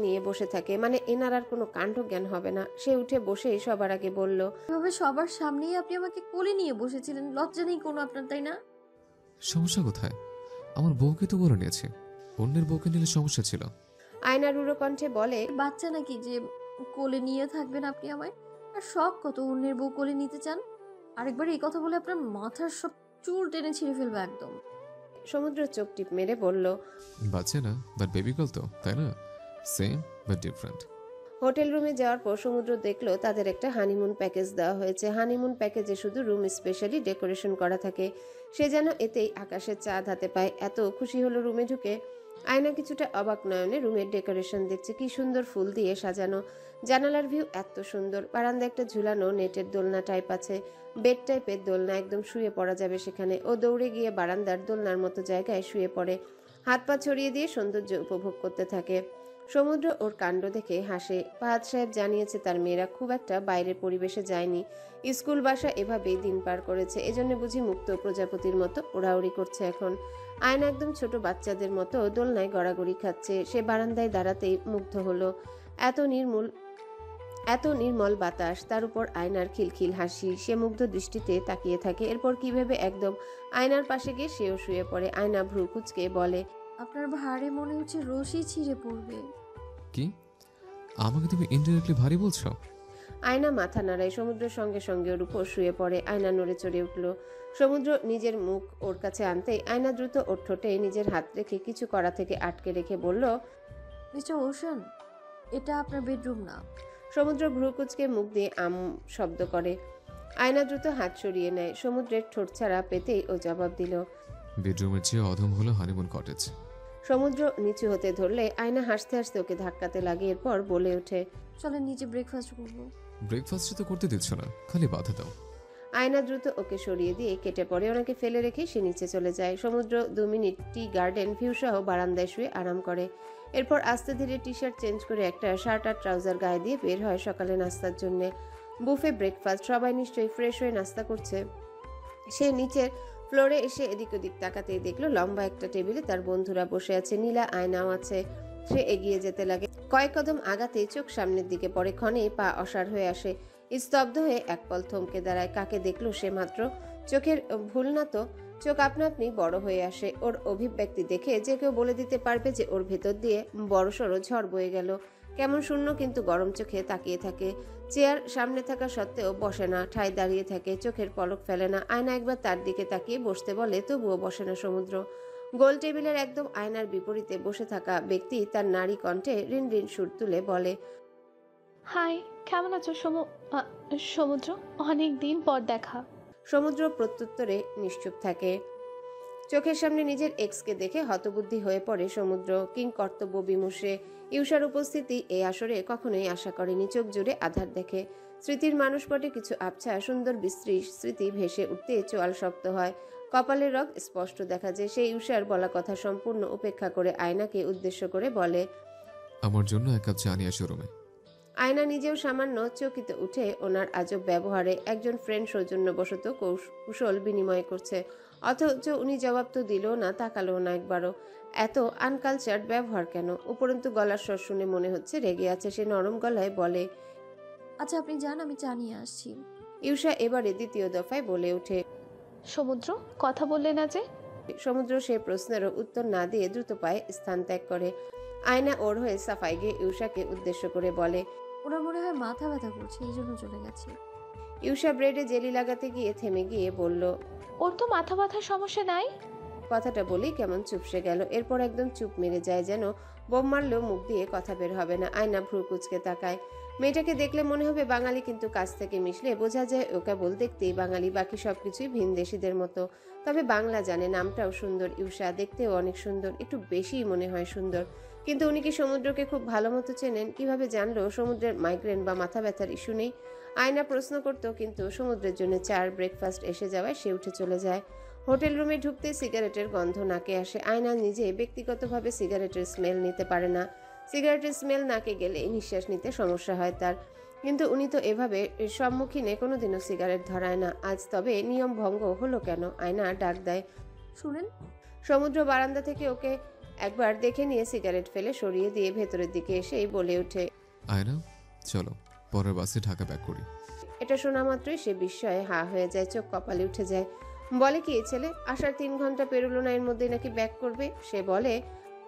নিয়ে বসে থাকে, মানে এনার আর কোনো কাণ্ড জ্ঞান হবে না। সে উঠে বসে সবার আগে বলল, এভাবে সবার সামনেই আপনি আমাকে কোলে নিয়ে বসেছিলেন, লজ্জা নেই কোনো আপনার, তাই না? সমস্যা কোথায়? আমার বউকে তো বলে নিয়েছে, অন্যের বউকে নিলে সমস্যা ছিল। আয়না রুড়ো কণ্ঠে বলে, বাচ্চা নাকি যে কোলে নিয়ে থাকবেন আপনি আমায়? আর শখ কত অন্যের বউ কোলে নিতে চান? আরেকবার এই কথা বলে আপনার মাথার সব চুল টেনে ছিঁড়ে ফেলবে একদম। সমুদ্র চোখ টিপ মেরে বলল, বাচ্চা না, বাট বেবি গার্ল তো, তাই না? Same but different. হোটেল রুমে যাওয়ার পর সমুদ্র দেখলো তাদের একটা হানিমুন প্যাকেজ দেওয়া হয়েছে। হানিমুন প্যাকেজে শুধু রুম স্পেশালি ডেকোরেশন করা থাকে। সে যেন এতেই আকাশের চাঁদ হাতে পায়, এত খুশি হলো রুমে ঢুকে। আয়না কিছুটা অবাক নয়নে রুমের ডেকোরেশন দেখছে, কি সুন্দর ফুল দিয়ে সাজানো। জানালার ভিউ এত সুন্দর। বারান্দা একটা ঝুলানো নেটের দোলনা টাইপ আছে, বেড টাইপের দোলনা, একদম শুয়ে পড়া যাবে সেখানে। ও দৌড়ে গিয়ে বারান্দার দোলনার মতো জায়গায় শুয়ে পড়ে, হাত পা ছড়িয়ে দিয়ে সৌন্দর্য উপভোগ করতে থাকে। সমুদ্র ওর কাণ্ড দেখে হাসে। ফাহাদ সাহেব জানিয়েছে তার মেয়েরা খুব একটা বাইরের পরিবেশে যায়নি, স্কুল বাসা এভাবেই দিন পার করেছে, এজন্য বুঝি মুক্ত প্রজাপতির মতো ওড়াউড়ি করছে এখন। আয়না একদম ছোট বাচ্চাদের মতো দোলনায় গড়াগড়ি খাচ্ছে। সে বারান্দায় দাঁড়াতেই মুগ্ধ হলো। এত নির্মূল এত নির্মল বাতাস, তার উপর আয়নার খিলখিল হাসি। সে মুগ্ধ দৃষ্টিতে তাকিয়ে থাকে। এরপর কি ভেবে একদম আয়নার পাশে গিয়ে সেও শুয়ে পড়ে। আয়না ভ্রু কুঁচকে বলে, আপনার ভারে মনে হচ্ছে রশি ছিঁড়ে পড়বে। কি? আমাকে তুমি ইনডিরেক্টলি ভারী বলছো? আয়না মাথা নাড়ায়। সমুদ্রের সঙ্গে সঙ্গে ওর উপর শুয়ে পড়ে। আয়না নড়ে চড়ে উঠল। সমুদ্র নিজের মুখ ওর কাছে আনতেই আয়না দ্রুত ওর ঠোঁটে নিজের হাত রেখে কিছু করা থেকে আটকে রেখে বলল, মিস্টার ওশান, এটা আপনার বেডরুম না। সমুদ্র ভ্রু কুঁচকে মুখ দিয়ে শব্দ করে। আয়না দ্রুত হাত সরিয়ে নেয়। সমুদ্রের ঠোঁট ছাড়া পেতেই ও জবাব দিল। বেডরুমের চেয়ে অধম হলো হানিমুন কটেজ। সমুদ্র নিচু হতে ধরলে আয়না হাসতে হাসতে ওকে ধাক্কাতে লাগে। এরপর বলে ওঠে, চলেন নিচে ব্রেকফাস্ট করবো। ব্রেকফাস্ট তো করতে দিচ্ছ না, খালি বাধা দাও। আয়না দ্রুত ওকে সরিয়ে দিয়ে কেটে পড়ে। ওনাকে ফেলে রেখে সে নিচে চলে যায়। সমুদ্র 2 মিনিট টি গার্ডেন ভিউ সহ বারান্দায় শুয়ে আরাম করে। এরপর আস্তে ধীরে টি শার্ট চেঞ্জ করে একটা শার্ট আর ট্রাউজার গায়ে দিয়ে বের হয় সকালে নাস্তার জন্য। বুফে ব্রেকফাস্ট, সবাই নিশ্চয়ই ফ্রেশ হয়ে নাস্তা করছে। সে নিচের ফ্লোরে এসে এদিক ওদিক তাকাতেই দেখলো লম্বা একটা টেবিলে তার বন্ধুরা বসে আছে, নীলা আয়নাও আছে। সে এগিয়ে যেতে লাগে। কয়েক কদম আগাতেই চোখ সামনের দিকে পড়ে। ক্ষণেই পা অসাড় হয়ে আসে। স্তব্ধ হয়ে এক পল থমকে দাঁড়ায়। কাকে দেখলো সে মাত্র? চোখের ভুল না তো? চোখ আপনা আপনি বড় হয়ে আসে। ওর অভিব্যক্তি দেখে যে কেউ বলে দিতে পারবে যে ওর ভেতর দিয়ে বড়সড় ঝড় বয়ে গেল। কেমন শূন্য কিন্তু গরম চোখে তাকিয়ে থাকে। চেয়ার সামনে থাকা সত্ত্বেও বসে না, ঠায় দাঁড়িয়ে থাকে, চোখের পলক ফেলে না। আয়না একবার তার দিকে তাকিয়ে বসতে বলে, তবুও বসে না সমুদ্র। গোল টেবিলের একদম আয়নার বিপরীতে বসে থাকা ব্যক্তি তার নারী কণ্ঠে রিন রিন সুর তুলে বলে, হাই, কেমন আছো সমুদ্র? অনেক দিন পর দেখা। সমুদ্র প্রত্যুত্তরে নিশ্চুপ থাকে। চোখের সামনে নিজের এক্সকে দেখে হতবুদ্ধি হয়ে পড়ে সমুদ্র। কিং কর্তব্য বিমুষে ইউষার উপস্থিতি এই আসরে কখনোই আশা করেনি। চোখ জুড়ে আধার দেখে। স্মৃতির মানুষপটে কিছু আবছা সুন্দর বিস্মৃত স্মৃতি ভেসে উঠতে চোয়াল শক্ত হয়। কপালের রগ স্পষ্ট দেখা যায়। সেই ইউষার বলা কথা সম্পূর্ণ উপেক্ষা করে আয়নাকে উদ্দেশ্য করে বলে, আমার জন্য এক কাপ চা নিয়ে আসো রুমে। আয়না নিজেও সামান্য চকিত উঠে ওনার আজব ব্যবহারে। একজন ফ্রেন্ড সৌজন্যবশত কুশল বিনিময় করছে, অথচ উনি জবাব তো দিল না, তাকালো না একবারও। এত আনকালচার্ড ব্যবহার কেন? উপরন্তু গলার স্বর শুনে মনে হচ্ছে রেগে আছে। সে নরম গলায় বলে, আচ্ছা আপনি যান, আমি চা নিয়ে আসছি। ইউষা এবারে দ্বিতীয় দফায় বলে ওঠে। সমুদ্র, কথা বললে না যে? সমুদ্র সে প্রশ্নেরও উত্তর না দিয়ে দ্রুত পায়ে স্থান ত্যাগ করে। আয়না ওর হয়ে সাফাই গিয়ে ইউষাকে উদ্দেশ্য করে বলে, ওনার মনে হয় মাথা ব্যথা করছে, এই জন্য চলে গেছে। ইউষা ব্রেডে জেলি লাগাতে গিয়ে থেমে গিয়ে বলল, ওর তো মাথা ব্যথার সমস্যা নাই। কথাটা বলেই কেমন চুপসে গেল। এরপর একদম চুপ মেরে যায়, যেন বোম মারলেও মুখ দিয়ে কথা বের হবে না। আয়না ভ্রু কুচকে তাকায়। মেয়েটাকে দেখলে মনে হবে বাঙালি, কিন্তু কাছ থেকে মিশলে বোঝা যায় ও কেবল দেখতেই বাঙালি, বাকি সবকিছুই ভিনদেশীদের মতো। তবে বাংলা জানে, নামটাও সুন্দর ইউষা, দেখতেও অনেক সুন্দর, একটু বেশিই মনে হয় সুন্দর। কিন্তু উনি কি সমুদ্রকে খুব ভালো মতো চেনেন? কিভাবে জানলো সমুদ্রের মাইগ্রেন বা মাথা ব্যথার ইস্যু নেই? আয়না প্রশ্ন করতো, কিন্তু সমুদ্রের জন্য চার ব্রেকফাস্ট এসে যাওয়ায় সে উঠে চলে যায়। হোটেল রুমে ঢুকতে সিগারেটের গন্ধ নাকে আসে। আয়না নিজে ব্যক্তিগতভাবে সিগারেটের স্মেল নিতে পারে না। সিগারেটের স্মেল নাকে গেলে নিঃশ্বাস নিতে সমস্যা হয় তার। কিন্তু উনি তো এভাবে সম্মুখীনে কোনোদিনও সিগারেট ধরায় না। আজ তবে নিয়ম ভঙ্গ হলো কেন? আয়না ডাক দেয়। শুনেন, সমুদ্র বারান্দা থেকে ওকে একবার দেখে নিয়ে সিগারেট ফেলে সরিয়ে দিয়ে ভেতরের দিকে এসেই বলে ওঠে। আয়না, চলো পরের বাসে ঢাকা ব্যাক করি। এটা শোনা মাত্রই সে বিস্ময়ে হা হয়ে যায়, চোখ কপালে উঠে যায়। বলে কি, এই ছেলে আসার 3 ঘন্টা পেরোলো না, এর মধ্যে নাকি ব্যাক করবে? সে বলে,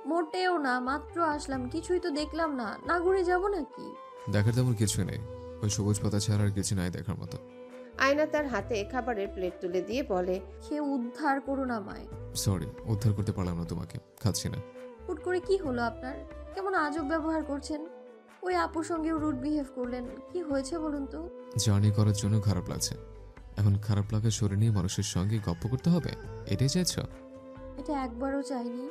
মোটেও না, মাত্র আসলাম, কিছুই তো দেখলাম না, না ঘুরে যাব নাকি? দেখার তেমন কিছু নেই, ওই সবুজ পাতা ছাড়া আর কিছু নাই দেখার মতো। আয়না তার হাতে খাবারের প্লেট তুলে দিয়ে বলে, খেয়ে উদ্ধার করুন আমায়। সরি, উদ্ধার করতে পারলাম না তোমাকে, খাচ্ছি না। হুট করে কি হলো আপনার? কেমন আজব ব্যবহার করছেন। ওই আপুর সঙ্গেও রুড বিহেভ করলেন, কি হয়েছে বলুন তো? জার্নি করার জন্য খারাপ লাগছে, এখন খারাপ লাগা সরে নিয়ে মানুষের সঙ্গে গপ্প করতে হবে, এটাই চাইছো? এটা একবারও চাইনি।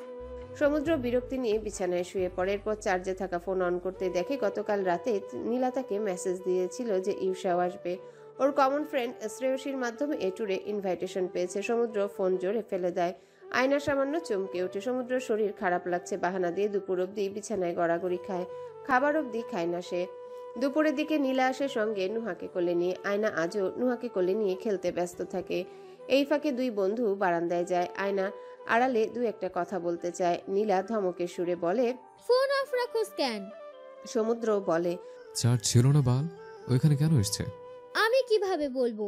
সমুদ্র বিরক্তি নিয়ে বিছানায় শুয়ে পড়ে। এরপর চার্জে থাকা ফোন অন করতে দেখে গতকাল রাতে নীলা তাকে মেসেজ দিয়েছিল যে ইউসাও আসবে। ওর কমন ফ্রেন্ড শ্রেয়সীর মাধ্যমে এ ট্যুরে ইনভাইটেশন পেয়েছে। সমুদ্র ফোন জোরে ফেলে দেয়। আয়না সামান্য চমকে ওঠে। সমুদ্র শরীর খারাপ লাগছে বাহানা দিয়ে দুপুর অবধি বিছানায় গড়াগড়ি খায়, খাবার অবধি খায় না সে। দুপুরের দিকে নীলা আসে সঙ্গে নুহাকে কোলে নিয়ে। আয়না আজও নুহাকে কোলে নিয়ে খেলতে ব্যস্ত থাকে। এই ফাঁকে 2 বন্ধু বারান্দায় যায়। আয়না আড়ালে 2-একটা কথা বলতে চায়। নীলা ধমকের সুরে বলে, ফোন অফ রাখোস কেন? সমুদ্র বলে, চার্জ ছিল না বাল, ওইখানে কেন এসছে? আমি কিভাবে বলবো?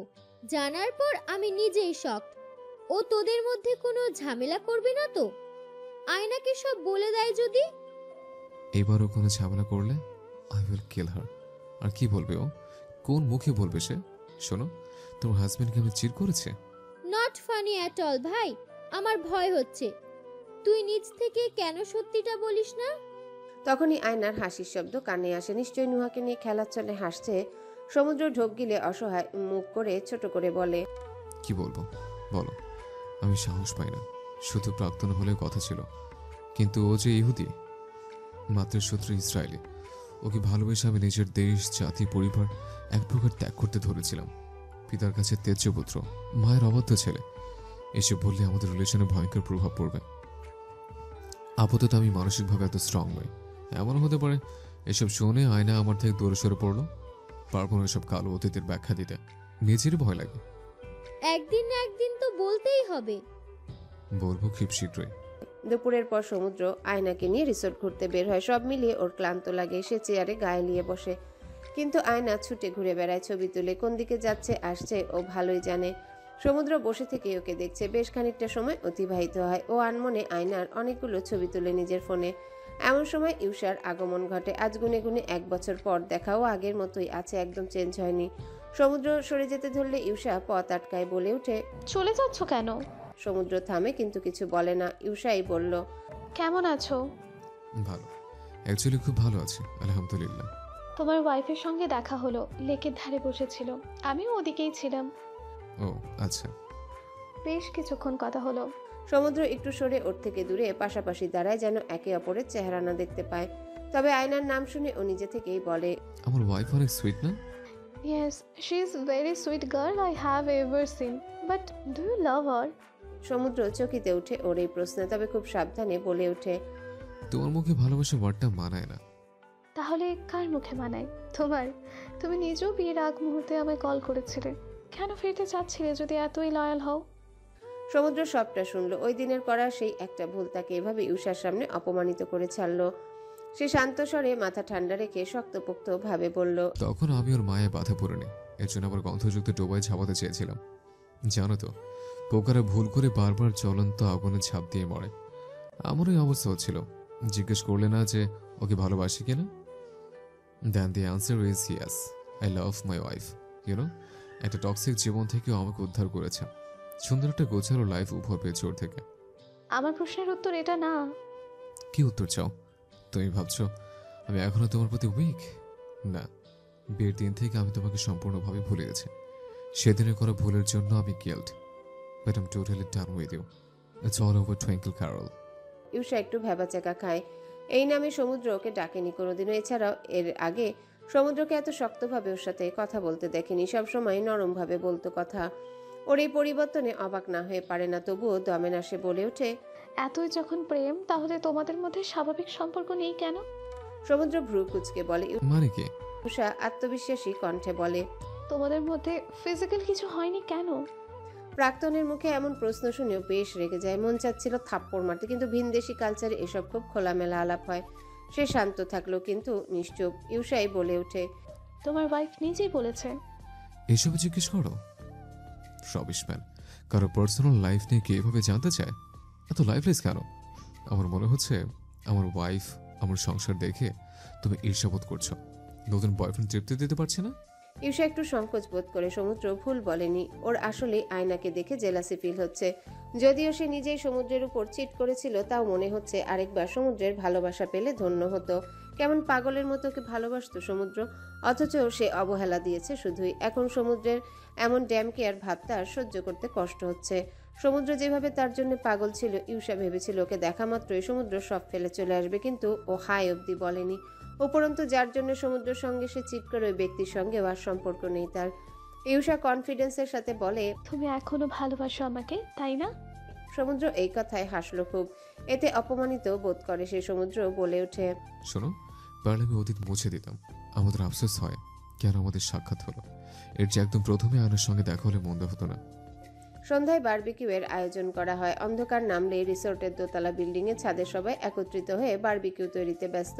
জানার পর আমি নিজেই শকড। ও তোদের মধ্যে কোনো ঝামেলা করবে না তো? আয়নাকে সব বলে দেয় যদি? এবারও কোনো ঝামেলা করলে আই উইল কিল হার। আর কি বলবে ও? কোন মুখে বলবে সে? শোনো, তোমার হাজবেন্ডকে আমি চিট করেছে। নট ফানি অ্যাট অল ভাই, আমার ভয় হচ্ছে। তুই নিজ থেকে কেন সত্যিটা বলিস না? তখনই আয়নার হাসির শব্দ কানে আসে। নিশ্চয়ই নুহাকে নিয়ে খেলার চলে হাসছে। সমুদ্র ঢোক গিলে অসহায় মুখ করে ছোট করে বলে, কি বলবো বলো, আমি সাহস পাই না। শুধু প্রাক্তন হলেও কথা ছিল, কিন্তু ও যে ইহুদি, মাত্র শত্রু ইসরায়েলি। ওকে ভালোবেসে আমি নিজের দেশ, জাতি, পরিবার এক প্রকার ত্যাগ করতে ধরেছিলাম। পিতার কাছে তেজ্য পুত্র, মায়ের অবাধ্য ছেলে। এসে বললে আমাদের রিলেশনে ভয়ঙ্কর প্রভাব পড়বে। আপাতত আমি মানসিকভাবে এত স্ট্রং নই। এমনও হতে পারে এসব শুনে আয়না আমার থেকে দূরে সরে পড়লো। পারবো না এসব কালো অতীতের ব্যাখ্যা দিতে, নিজেরই ভয় লাগে। একদিন না একদিন তো বলতেই হবে। বলবো খুব শীঘ্রই। দুপুরের পর সমুদ্র আয়নাকে নিয়ে রিসোর্ট ঘুরতে বের হয়। সব মিলিয়ে ওর ক্লান্ত লাগে। সে চেয়ারে গায়ে নিয়ে বসে, কিন্তু আয়না ছুটে ঘুরে বেড়ায়, ছবি তুলে। কোন দিকে যাচ্ছে আসছে ও ভালোই জানে। সমুদ্র বসে থেকে ওকে দেখছে। বেশ খানিকটা সময় অতিবাহিত হয়। ও আনমনে আয়নার অনেকগুলো ছবি তুলে নিজের ফোনে। এমন সময় ইউসার আগমন ঘটে। আজ গুনে গুনে 1 বছর পর দেখা। ও আগের মতোই আছে, একদম চেঞ্জ হয়নি। সমুদ্র সরে যেতে ধরলে ইউসা পথ আটকায়, বলে ওঠে, চলে যাচ্ছ কেন? সমুদ্র থামে কিন্তু কিছু বলে না। ইউসাই বলল, কেমন আছো? ভালো, অ্যাকচুয়ালি খুব ভালো আছে, আলহামদুলিল্লাহ। তোমার ওয়াইফের সঙ্গে দেখা হলো, লেকের ধারে বসেছিল, আমিও ওদিকেই ছিলাম। ও আচ্ছা। বেশ কিছুক্ষণ কথা হলো। সমুদ্র একটু সরে ওর থেকে দূরে পাশাপাশি দাঁড়ায়, যেন একে অপরের চেহারা না দেখতে পায়। তবে আয়নার নাম শুনে ও নিজে থেকেই বলে, আমার ওয়াইফ অনেক সুইট না? Yes, she is very sweet girl I have ever seen. But do you love her? সমুদ্র চকিতে উঠে ওর এই প্রশ্নে, তবে খুব সাবধানে বলে ওঠে, তোমার মুখে ভালোবাসা ওয়ার্ডটা মানায় না। তাহলে কার মুখে মানায়? তোমার। তুমি নিজেও বিয়ের আগ মুহূর্তে আমায় কল করেছিলে। কেন ফিরতে চাচ্ছিলে যদি এতই লয়াল হও? সমুদ্র সবটা শুনলো। ওই দিনের করা সেই একটা ভুল তাকে এভাবে ইউসার সামনে অপমানিত করে ছাড়লো। সে শান্ত স্বরে মাথা ঠান্ডা রেখে শক্তপোক্ত ভাবে বলল, তখন আমি ওর মায়ে বাধা পড়িনি, এর জন্য আবার গন্ধযুক্ত ডোবায় ঝাপাতে চেয়েছিলাম। জানো তো, পোকারা ভুল করে বারবার জ্বলন্ত আগুনে ঝাঁপ দিয়ে মরে। আমারও এই অবস্থা হচ্ছিল। জিজ্ঞেস করলে না যে ওকে ভালোবাসি কিনা? Then the answer is yes, I love my wife. You know, একটা টক্সিক জীবন থেকেও আমাকে উদ্ধার করেছে। সুন্দর একটা গোছালো লাইফ উপহার পেয়েছে ওর থেকে। আমার প্রশ্নের উত্তর এটা না। কি উত্তর চাও? তুমি ভাবছো আমি এখনো তোমার প্রতি উইক? না, বিয়ের দিন থেকে আমি তোমাকে সম্পূর্ণভাবে ভুলে গেছি। সেদিনে করা ভুলের জন্য আমি guilt, but I am totally done with you. It's all over Twinkle Carol. ইউসা একটু ভ্যাবাচাকা খায়। এই নামে সমুদ্র ওকে ডাকেনি কোনোদিনও। এছাড়াও এর আগে সমুদ্রকে এত শক্তভাবে ওর সাথে কথা বলতে দেখেনি। সবসময় নরমভাবে বলতো কথা। ওর এই পরিবর্তনে অবাক না হয়ে পারে না, তবুও দমে না। সে বলে ওঠে, এতই যখন প্রেম, তাহলে তোমাদের মধ্যে স্বাভাবিক সম্পর্ক নেই কেন? সমুদ্র ভ্রু কুচকে বলে। মানে কি? ইউসা আত্মবিশ্বাসী কণ্ঠে বলে, তোমাদের মধ্যে ফিজিক্যাল কিছু হয়নি কেন? প্রাক্তনের মুখে এমন প্রশ্ন শুনেও বেশ রেগে যায়। মন চাচ্ছিল থাপ্পড় মারতে, কিন্তু ভিনদেশি কালচারে এসব খুব খোলামেলা আলাপ হয়। সে শান্ত থাকলো কিন্তু নিশ্চুপ। ইউসাই বলে ওঠে, তোমার ওয়াইফ নিজেই বলেছে। এসব জিজ্ঞেস করো? রবিশ ম্যান, কারো পার্সোনাল লাইফ নিয়ে কে এভাবে জানতে চায়? এত লাইফলেস কেন? আমার মনে হচ্ছে আমার ওয়াইফ আমার সংসার দেখে তুমি ঈর্ষাবোধ করছো। নতুন বয়ফ্রেন্ড তৃপ্তি দিতে পারছে না? ইউসা একটু সংকোচ বোধ করে। সমুদ্র ভুল বলেনি, ওর আসলে আয়নাকে দেখে জেলাসি ফিল হচ্ছে। যদিও সে নিজেই সমুদ্রের উপর চিট করেছিল, তাও মনে হচ্ছে আরেকবার সমুদ্রের ভালোবাসা পেলে ধন্য হতো। কেমন পাগলের মতো ওকে ভালোবাসতো সমুদ্র, অথচ সে অবহেলা দিয়েছে শুধুই। এখন সমুদ্রের এমন ড্যাম কেয়ার ভাব তার সহ্য করতে কষ্ট হচ্ছে। সমুদ্র যেভাবে তার জন্য পাগল ছিল, ইউসা ভেবেছিল ওকে দেখা মাত্রই সমুদ্র সব ফেলে চলে আসবে, কিন্তু ও হাই অবধি বলেনি। উপরন্তু যার জন্য সমুদ্রের সঙ্গে সে চিট করে ওই ব্যক্তির সঙ্গে আর সম্পর্ক নেই তার। ইউসা কনফিডেন্সের সাথে বলে, তুমি এখনো ভালোবাসো আমাকে, তাই না? সমুদ্র এই কথায় হাসলো খুব। এতে অপমানিত বোধ করে সে। সমুদ্র বলে ওঠে, শোনো, পারলে আমি অতীত মুছে দিতাম। আমাদের আফসোস হয় কেন আমাদের সাক্ষাৎ হলো। এর যে একদম প্রথমে আয়নার সঙ্গে দেখা হলে মন্দ হতো না। সন্ধ্যায় বারবিকিউয়ের আয়োজন করা হয়। অন্ধকার নামলে রিসোর্টের দোতলা বিল্ডিংয়ে ছাদে সবাই একত্রিত হয়ে বারবিকিউ তৈরিতে ব্যস্ত।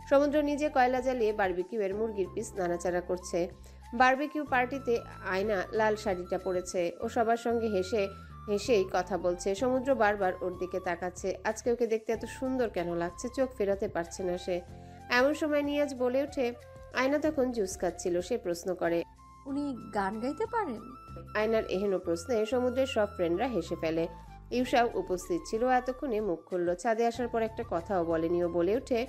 সমুদ্র নিজে কয়লা জ্বালিয়ে বারবিকিউয়ের মুরগির পিস নাড়াচাড়া করছে। বারবিকিউ পার্টিতে আয়না লাল শাড়িটা পরেছে। ও সবার সঙ্গে হেসেই কথা বলছে। সমুদ্র বারবার ওর দিকে তাকাচ্ছে। আজকে ওকে দেখতে এত সুন্দর কেন লাগছে, চোখ ফেরাতে পারছে না সে। এমন সময় নিয়াজ বলে ওঠে। আয়না তখন জুস খাচ্ছিল। সে প্রশ্ন করে, উনি গান গাইতে পারেন? আয়নার এহেন প্রশ্নে সমুদ্রের সব ফ্রেন্ডরা হেসে ফেলে। ইউসাও উপস্থিত ছিল। এতক্ষণে মুখ খুলল। ছাদে আসার পর একটা কথাও বলেনি। ও বলে ওঠে,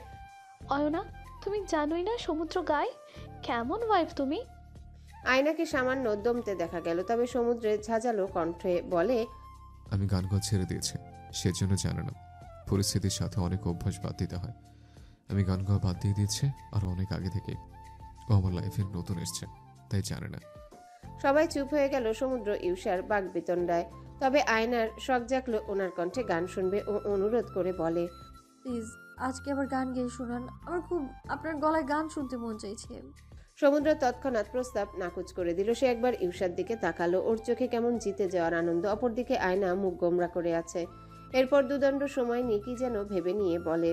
অয়না, তুমি জানোই না সমুদ্র গায়? কেমন ওয়াইফ তুমি! আয়নাকে সামান্য দমতে দেখা গেল, তবে সমুদ্রের ঝাঁঝালো কণ্ঠে বলে, আমি গান গাওয়া ছেড়ে দিয়েছি, সেজন্য জানে না। পরিস্থিতির সাথে অনেক অভ্যাস বাদ দিতে হয়। আমি গান গাওয়া বাদ দিয়ে দিয়েছি আর অনেক আগে থেকে। ও আমার লাইফে নতুন এসছে, তাই জানে না। সবাই চুপ হয়ে গেল সমুদ্র ইউসার বাগবিতণ্ডায়। তবে আয়নার শখ জাগলো ওনার কণ্ঠে গান শুনবে। ও অনুরোধ করে বলে, প্লিজ আজকে আবার গান গেয়ে শোনান, আমার খুব আপনার গলায় গান শুনতে মন চাইছে। সমুদ্র তৎক্ষণাৎ প্রস্তাব নাকচ করে দিল। সে একবার ইউসার দিকে তাকালো। ওর চোখে কেমন জিতে যাওয়ার আনন্দ। অপরদিকে আয়না মুখ গোমরা করে আছে। এরপর দুদণ্ড সময় নিয়ে কি যেন ভেবে নিয়ে বলে,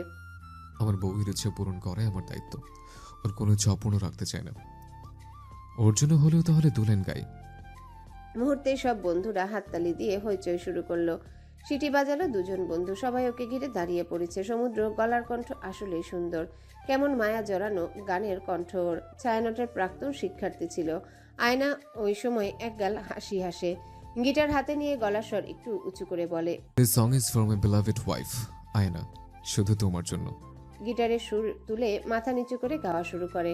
আমার বউয়ের ইচ্ছে পূরণ করাই আমার দায়িত্ব। ওর কোনো ইচ্ছা অপূর্ণ রাখতে চায় না। ওর জন্য হলেও তাহলে দুলেন গাই। মুহূর্তে সব বন্ধুরা হাততালি দিয়ে হইচই শুরু করলো। সিটি বাজালো দুজন বন্ধু। সবাই ওকে ঘিরে দাঁড়িয়ে পড়েছে। সমুদ্র গলার কণ্ঠ আসলেই সুন্দর। কেমন মায়া জড়ানো গানের কণ্ঠ ওর। ছায়ানটের প্রাক্তন শিক্ষার্থী ছিল। আয়না ওই সময় একগাল হাসি হাসে। গিটার হাতে নিয়ে গলার স্বর একটু উঁচু করে বলে, this song is for my beloved wife আয়না, শুধু তোমার জন্য। গিটারের সুর তুলে মাথা নিচু করে গাওয়া শুরু করে।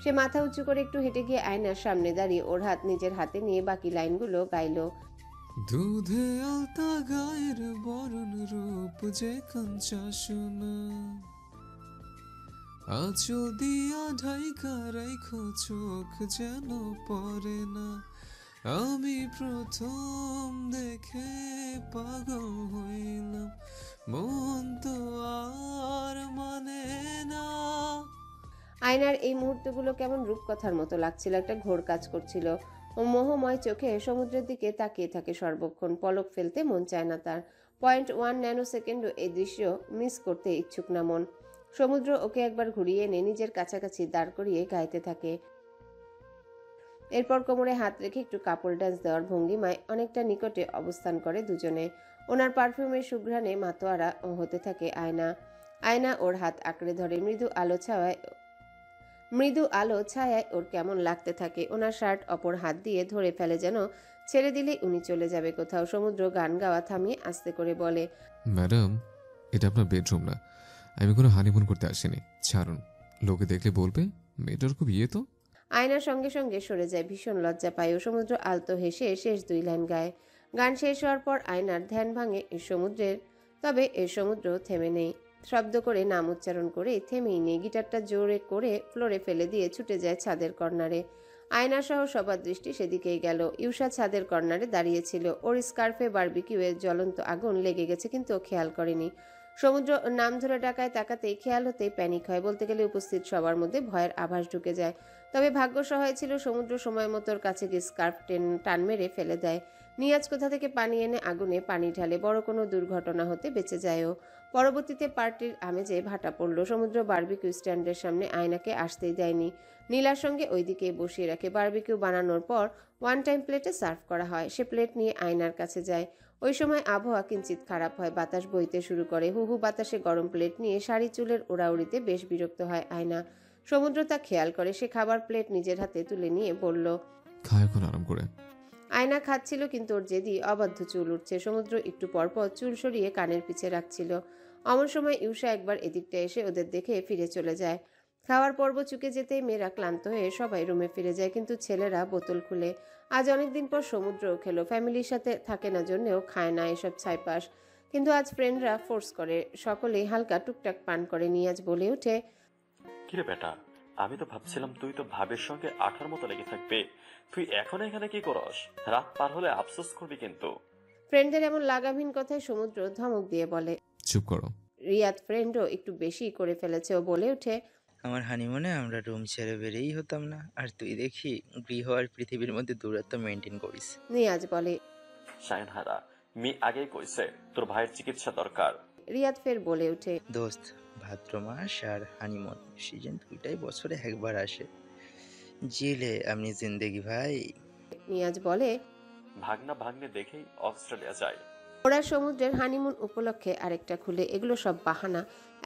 সে মাথা উঁচু করে একটু হেঁটে গিয়ে আয়নার সামনে দাঁড়িয়ে ওর হাত নিজের হাতে নিয়ে বাকি লাইনগুলো গাইলো। দুধে আলতা গায়ের বরণ রূপ যে কাঞ্চা সোনা, আঁচল দিয়া ঢাইকা রাইখো চোখ যেন পড়ে না। আমি প্রথম দেখে পাগল হইলাম, মন তো আর মানে না। আয়নার এই মুহূর্তগুলো কেমন রূপকথার মতো লাগছিল। একটা ঘোর কাজ করছিল। ও মোহময় চোখে সমুদ্রের দিকে তাকিয়ে থাকে সর্বক্ষণ। পলক ফেলতে মন চায় না তার। 0.1 ন্যানো সেকেন্ডও এই দৃশ্য মিস করতে ইচ্ছুক না মন। সমুদ্র ওকে একবার ঘুরিয়ে এনে নিজের কাছাকাছি দাঁড় করিয়ে গাইতে থাকে। এরপর কোমরে হাত রেখে একটু কাপল ডান্স দেওয়ার ভঙ্গিমায় অনেকটা নিকটে অবস্থান করে দুজনে। ওনার পারফিউমের সুঘ্রাণে মাতোয়ারা হতে থাকে আয়না। আয়না ওর হাত আঁকড়ে ধরে। মৃদু আলো ছায়ায় ওর কেমন লাগতে থাকে। ওনার শার্ট অপর হাত দিয়ে ধরে ফেলে, যেন ছেড়ে দিলেই উনি চলে যাবে কোথাও। সমুদ্র গান গাওয়া থামিয়ে আস্তে করে বলে, ম্যাডাম, এটা আপনার বেডরুম না। আমি কোনো হানিমুন করতে আসিনি, ছাড়ুন। লোকে দেখলে বলবে মেয়েটার খুব ইয়ে তো। আয়নার সঙ্গে সঙ্গে সরে যায়। ভীষণ লজ্জা পায় ও। সমুদ্র আলতো হেসে শেষ 2 লাইন গায়। গান শেষ হওয়ার পর আয়নার ধ্যান ভাঙে সমুদ্রের। তবে সমুদ্র থেমে নেই। শব্দ করে নাম উচ্চারণ করে থেমেই নেই। গিটারটা জোরে করে ফ্লোরে ফেলে দিয়ে ছুটে যায় ছাদের কর্নারে। আয়না সহ সবার দৃষ্টি সেদিকেই গেল। ইউসা ছাদের কর্নারে দাঁড়িয়েছিল। ওর স্কার্ফে বারবিকিউয়ের জ্বলন্ত আগুন লেগে গেছে, কিন্তু ও খেয়াল করেনি। সমুদ্র নাম ধরে ডাকায় তাকাতেই খেয়াল হতেই প্যানিক হয়, বলতে গেলে উপস্থিত সবার মধ্যে ভয়ের আভাস ঢুকে যায়। তবে ভাগ্য সহায় ছিল, সমুদ্র সময় মতো ওর কাছে গিয়ে স্কার্ফ টান মেরে ফেলে দেয়। নিয়াজ কোথা থেকে পানি এনে আগুনে পানি ঢালে, বড় কোনো দুর্ঘটনা হতে বেঁচে যায় ও। পরবর্তীতে পার্টির আমেজে ভাটা পড়ল। সমুদ্র বারবিকিউ স্ট্যান্ডের সামনে আয়নাকে আসতেই দেয়নি, নীলার সঙ্গে ওইদিকে বসিয়ে রাখে। বারবিকিউ বানানোর পর ওয়ান টাইম প্লেটে সার্ভ করা হয়। সে প্লেট নিয়ে আয়নার কাছে যায়। ওই সময় আবহাওয়া কিঞ্চিত খারাপ হয়, বাতাস বইতে শুরু করে। হু বাতাসে গরম প্লেট নিয়ে শাড়ি চুলের ওড়াউড়িতে বেশ বিরক্ত হয় আয়না। সমুদ্র তা খেয়াল করে। সে খাবার প্লেট নিজের হাতে তুলে নিয়ে বলল, খায় এখন আরাম করে। আয়না খাচ্ছিল, কিন্তু ওর জেদি অবাধ্য চুল উঠছে। সমুদ্র একটু পরপর চুল সরিয়ে কানের পিছে রাখছিল। অমন সময় ইউষা একবার এদিকটা এসে ওদের দেখে ফিরে চলে যায়। খাওয়ার পর্ব চুকে যেতেই মেয়েরা ক্লান্ত হয়ে সবাই রুমে ফিরে যায়, কিন্তু ছেলেরা বোতল খুলে। আজ অনেকদিন পর সমুদ্রও খেলো। ফ্যামিলির সাথে থাকে না জন্যেও খায় না এসব ছাইপাস, কিন্তু আজ ফ্রেন্ডরা ফোর্স করে। সকলেই হালকা টুকটাক পান করে। নিয়াজ বলে ওঠে, কিরে বেটা, আমি তো ভাবছিলাম তুই তো ভাবের সঙ্গে আঠার মতো লেগে থাকবে। তুই এখন এখানে কি করস? রাত পার হলে আফসোস করবি কিন্তু। ফ্রেন্ডদের এমন লাগামহীন কথায় সমুদ্র ধমক দিয়ে বলে। চুপ করো। রিয়াদ ফ্রেন্ডও একটু বেশি করে ফেলেছে। ও বলে ওঠে, আমার হানিমুনে আমরা রুম ছেড়ে বেরিয়েই হতাম না, আর তুই দেখি গৃহ আর পৃথিবীর মধ্যে দূরত্ব মেনটেন করিস। নিয়াজ বলে। শায়নহারা মি আগেই কইছে তোর ভাইয়ের চিকিৎসা দরকার। রিয়াদ ফের বলে ওঠে, দোস্ত, ভাদ্র মাস আর হানিমুন সিজন দুইটাই বছরে একবার আসে। জিলে আপনি জিন্দেগি ভাই। নিয়াজ বলে, ভাগনা ভাগ্নে দেখেই অস্ট্রেলিয়া যায়। ওরা সমুদ্রের হানিমুন উপলক্ষে আরেকটা খুলে। এগুলো সব বাহানা।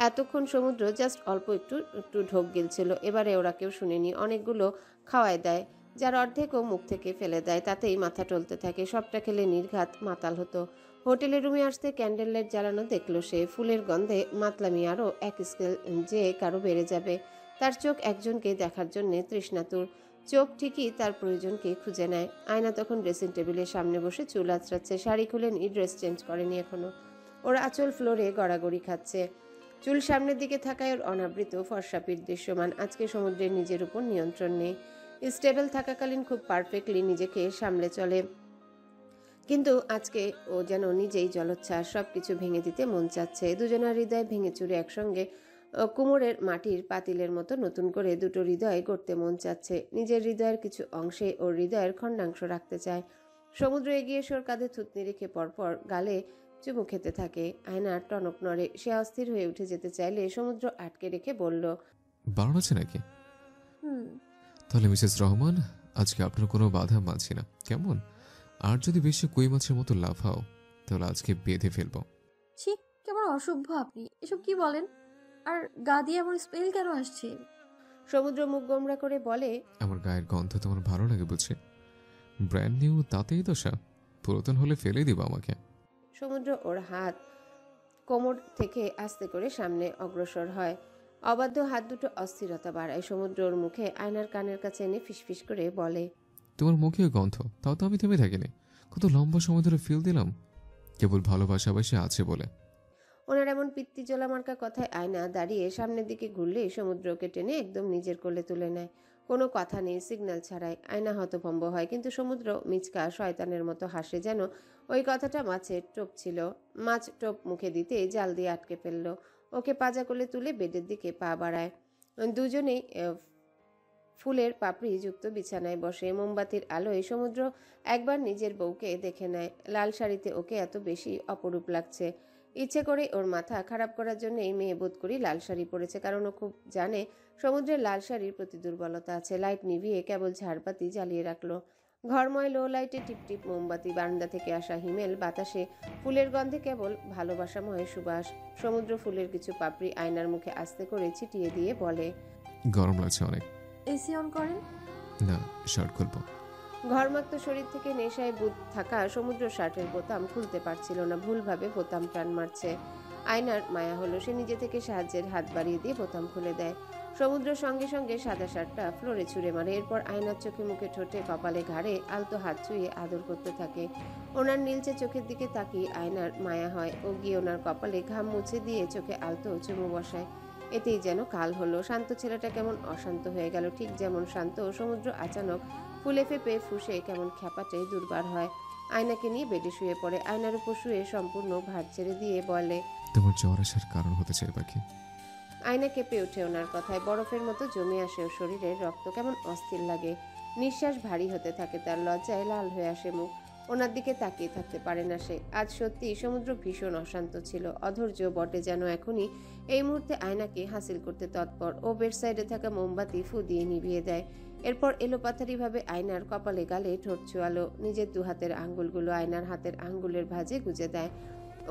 এতক্ষণ সমুদ্র জাস্ট অল্প একটু একটু ঢোক গিলছিল। এবারে ওরা কেউ শুনেনি। অনেকগুলো খাওয়ায় দেয়, যার অর্ধেকও মুখ থেকে ফেলে দেয়। তাতেই মাথা টলতে থাকে। সবটা খেলে নির্ঘাত মাতাল হতো। হোটেলের রুমে আসতে ক্যান্ডেল লাইট জ্বালানো দেখলো সে। ফুলের গন্ধে মাতলামি আরও এক স্কেল যে কারো বেড়ে যাবে। তার চোখ একজনকে দেখার জন্যে তৃষ্ণাতুর। চোখ ঠিকই তার প্রয়োজনকে খুঁজে নেয়। আয়না তখন ড্রেসিং টেবিলের সামনে বসে চুল আঁচড়াচ্ছে। শাড়ি খুলেনি, ড্রেস চেঞ্জ করেনি এখনো। ওর আঁচল ফ্লোরে গড়াগড়ি খাচ্ছে। চুল সামনের দিকে থাকায় ওর অনাবৃত ফর্সাপির দৃশ্যমান। আজকে সমুদ্রের নিজের উপর নিয়ন্ত্রণ নেই। স্টেবল থাকাকালীন খুব পারফেক্টলি নিজেকে সামলে চলে, কিন্তু আজকে ও যেন নিজেই জলোচ্ছ্বাস। সব কিছু ভেঙে দিতে মন চাচ্ছে। দুজনের হৃদয় ভেঙে চুরে একসঙ্গে কুমোরের মাটির পাতিলের মতো নতুন করে দুটো হৃদয় গড়তে মন চাচ্ছে। নিজের হৃদয়ের কিছু অংশে ওর হৃদয়ের খণ্ডাংশ রাখতে চায়। সমুদ্র এগিয়ে এসে ওর কাঁধে থুতনি রেখে পরপর গালে চুমু খেতে থাকে। আয়নার টনক নড়ে। সে অস্থির হয়ে উঠে যেতে চাইলে সমুদ্র আটকে রেখে বলল, বারণ আছে নাকি? হুম। তাহলে মিসেস রহমান, আজকে আপনার কোনো বাধা মানছি না, কেমন? আর যদি বেশি কই মাছের মতো লাফাও তাহলে আজকে বেঁধে ফেলবো। ছি, কেমন অসভ্য আপনি, এসব কি বলেন? আর গা দিয়ে এমন স্মেল কেন আসছে? সমুদ্র মুখ গোমরা করে বলে, আমার গায়ের গন্ধ তোমার ভালো লাগে বুঝি? ব্র্যান্ড নিউ তাতেই দশা, পুরাতন হলে ফেলে দিব আমাকে। সমুদ্র ওর হাত কোমর থেকে আস্তে করে সামনে অগ্রসর হয়। অবাধ্য হাত দুটো অস্থিরতা বাড়ায়। সমুদ্র ওর মুখে আয়নার কানের কাছে এনে ফিসফিস করে বলে, তোমার মুখে গন্ধ, তাও তো আমি থেমে থাকিনি। কত লম্বা সময় ধরে ফিল দিলাম, কেবল ভালোবাসাবাসি আছে বলে। ওনার এমন পিত্তি জোলা মার্কা কথায় আয়না দাঁড়িয়ে সামনের দিকে ঘুরলে সমুদ্রকে টেনে একদম নিজের কোলে তুলে নেয়। কোনো কথা নেই, সিগন্যাল ছাড়াই। আয়না হতভম্ব হয়, কিন্তু সমুদ্র মিচকা শয়তানের মতো হাসে, যেন ওই কথাটা মাছের টোপ ছিল। মাছ টোপ মুখে দিতে জাল দিয়ে আটকে ফেললো। ওকে পাজা কোলে তুলে বেডের দিকে পা বাড়ায়। দুজনেই ফুলের পাপড়ি যুক্ত বিছানায় বসে। মোমবাতির আলোয় সমুদ্র একবার নিজের বউকে দেখে নেয়। লাল শাড়িতে ওকে এত বেশি অপরূপ লাগছে। ইচ্ছে করে ওর মাথা খারাপ করার জন্য এই মেয়ে বোধ করি লাল শাড়ি পরেছে, কারণ ও খুব জানে সমুদ্রের লাল শাড়ির প্রতি দুর্বলতা আছে। লাইট নিভিয়ে কেবল ঝাড়বাতি জ্বালিয়ে রাখলো। ঘরময় লো লাইটে টিপটিপ মোমবাতি, বারান্দা থেকে আসা হিমেল বাতাসে, ফুলের গন্ধে কেবল ভালোবাসাময় সুবাস। সমুদ্র ফুলের কিছু পাপড়ি আয়নার মুখে আস্তে করে ছিটিয়ে দিয়ে বলে, গরম লাগছে অনেক। এসি অন করেন। না, শার্ট খুলবো। ঘরমাক্ত শরীর থেকে নেশায় বুধ থাকা সমুদ্র শার্টের বোতাম খুলতে পারছিল না। ভুলভাবে বোতাম টান মারছে। আয়নার মায়া হলো। সে নিজে থেকে সাহায্যের হাত বাড়িয়ে দিয়ে বোতাম খুলে দেয়। সমুদ্র সঙ্গে সঙ্গে সাদা শার্টটা ফ্লোরে ছুঁড়ে মারে। এরপর আয়নার চোখে মুখে ঠোঁটে কপালে ঘাড়ে আলতো হাত ছুঁয়ে আদর করতে থাকে। ওনার নীলচে চোখের দিকে তাকিয়ে আয়নার মায়া হয়। ও গিয়ে ওনার কপালে ঘাম মুছে দিয়ে চোখে আলতো চুমু বসায়। এতেই যেন কাল হলো। শান্ত ছেলেটা কেমন অশান্ত হয়ে গেল। ঠিক যেমন শান্ত সমুদ্র আচানক ফুলে ফেপে ফুসে কেমন খ্যাপাটে দুর্বার হয়। আয়নাকে নিয়ে বেডে শুয়ে পড়ে। আয়নার উপর শুয়ে সম্পূর্ণ ভার ছেড়ে দিয়ে বলে, তোমার জ্বর আসার কারণ হতে চাই পাখি। আয়না কেঁপে ওঠে ওনার কথায়। বরফের মতো জমে আসে ওর শরীরে, রক্ত কেমন অস্থির লাগে। নিঃশ্বাস ভারী হতে থাকে তার, লজ্জায় লাল হয়ে আসে মুখ। ওনার দিকে তাকিয়ে থাকতে পারে না সে। আজ সত্যি সমুদ্র ভীষণ অশান্ত ছিল, অধৈর্য বটে, যেন এখনই এই মুহূর্তে আয়নাকে হাসিল করতে তৎপর। ও বেড সাইডে থাকা মোমবাতি ফু দিয়ে নিভিয়ে দেয়। এরপর এলোপাথারিভাবে আয়নার কপালে গালে ঠোঁট ছোঁয়ালো। নিজের দুহাতের আঙ্গুলগুলো আয়নার হাতের আঙ্গুলের ভাঁজে গুজে দেয়।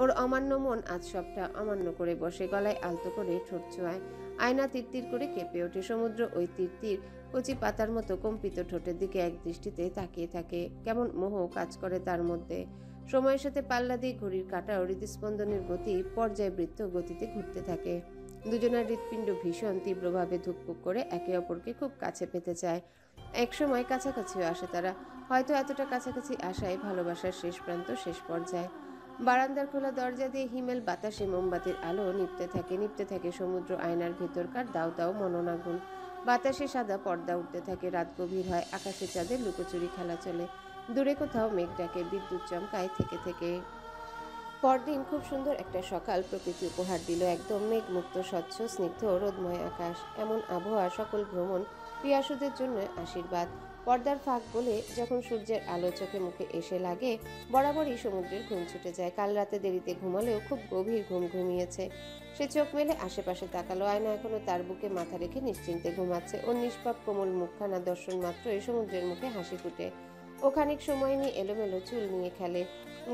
ওর অমান্য মন আজ সবটা অমান্য করে বসে, গলায় আলতো করে ঠোঁট ছোঁয়ায়। আয়না তিরতির করে কেঁপে ওঠে। সমুদ্র ওই তিরতির কচি পাতার মতো কম্পিত ঠোঁটের দিকে এক দৃষ্টিতে তাকিয়ে থাকে। কেমন মোহ কাজ করে তার মধ্যে। সময়ের সাথে পাল্লা দিয়ে ঘড়ির কাঁটা ও হৃদস্পন্দনের গতি পর্যায়বৃত্ত গতিতে ঘুরতে থাকে। দুজনের হৃৎপিণ্ড ভীষণ তীব্রভাবে ধুকপুক করে একে অপরকে খুব কাছে পেতে চায়। একসময় কাছাকাছিও আসে তারা, হয়তো এতটা কাছাকাছি আসায় ভালোবাসার শেষ প্রান্ত, শেষ পর্যায়ে। বারান্দার খোলা দরজা দিয়ে হিমেল বাতাসে মোমবাতির আলো নিপতে থাকে সমুদ্র আয়নার ভেতরকার দাও দাও মননাগুন। বাতাসে সাদা পর্দা উঠতে থাকে, রাত গভীর হয়, আকাশে চাঁদের লুকোচুরি খেলা চলে। দূরে কোথাও মেঘ ডাকে, বিদ্যুৎ চমকায় থেকে থেকে। পরদিন খুব সুন্দর একটা সকাল প্রকৃতি উপহার দিল। একদম মেঘমুক্ত, স্বচ্ছ, স্নিগ্ধ, রোদময় আকাশ। এমন আবহাওয়া সকল ভ্রমণ পিয়াসুদের জন্য আশীর্বাদ। পর্দার ফাঁক বলে যখন সূর্যের আলো চোখে মুখে এসে লাগে, বরাবরই সমুদ্রের ঘুম ছুটে যায়। কাল রাতে দেরিতে ঘুমালেও খুব গভীর ঘুম ঘুমিয়েছে সে। চোখ মেলে আশেপাশে তাকালো। আয়না এখনো তার বুকে মাথা রেখে নিশ্চিন্তে ঘুমাচ্ছে। ওর নিষ্পাপ কোমল মুখখানা দর্শন মাত্রই সমুদ্রের মুখে হাসি ফুটে। ও খানিক সময় নিয়ে এলোমেলো চুল নিয়ে খেলে।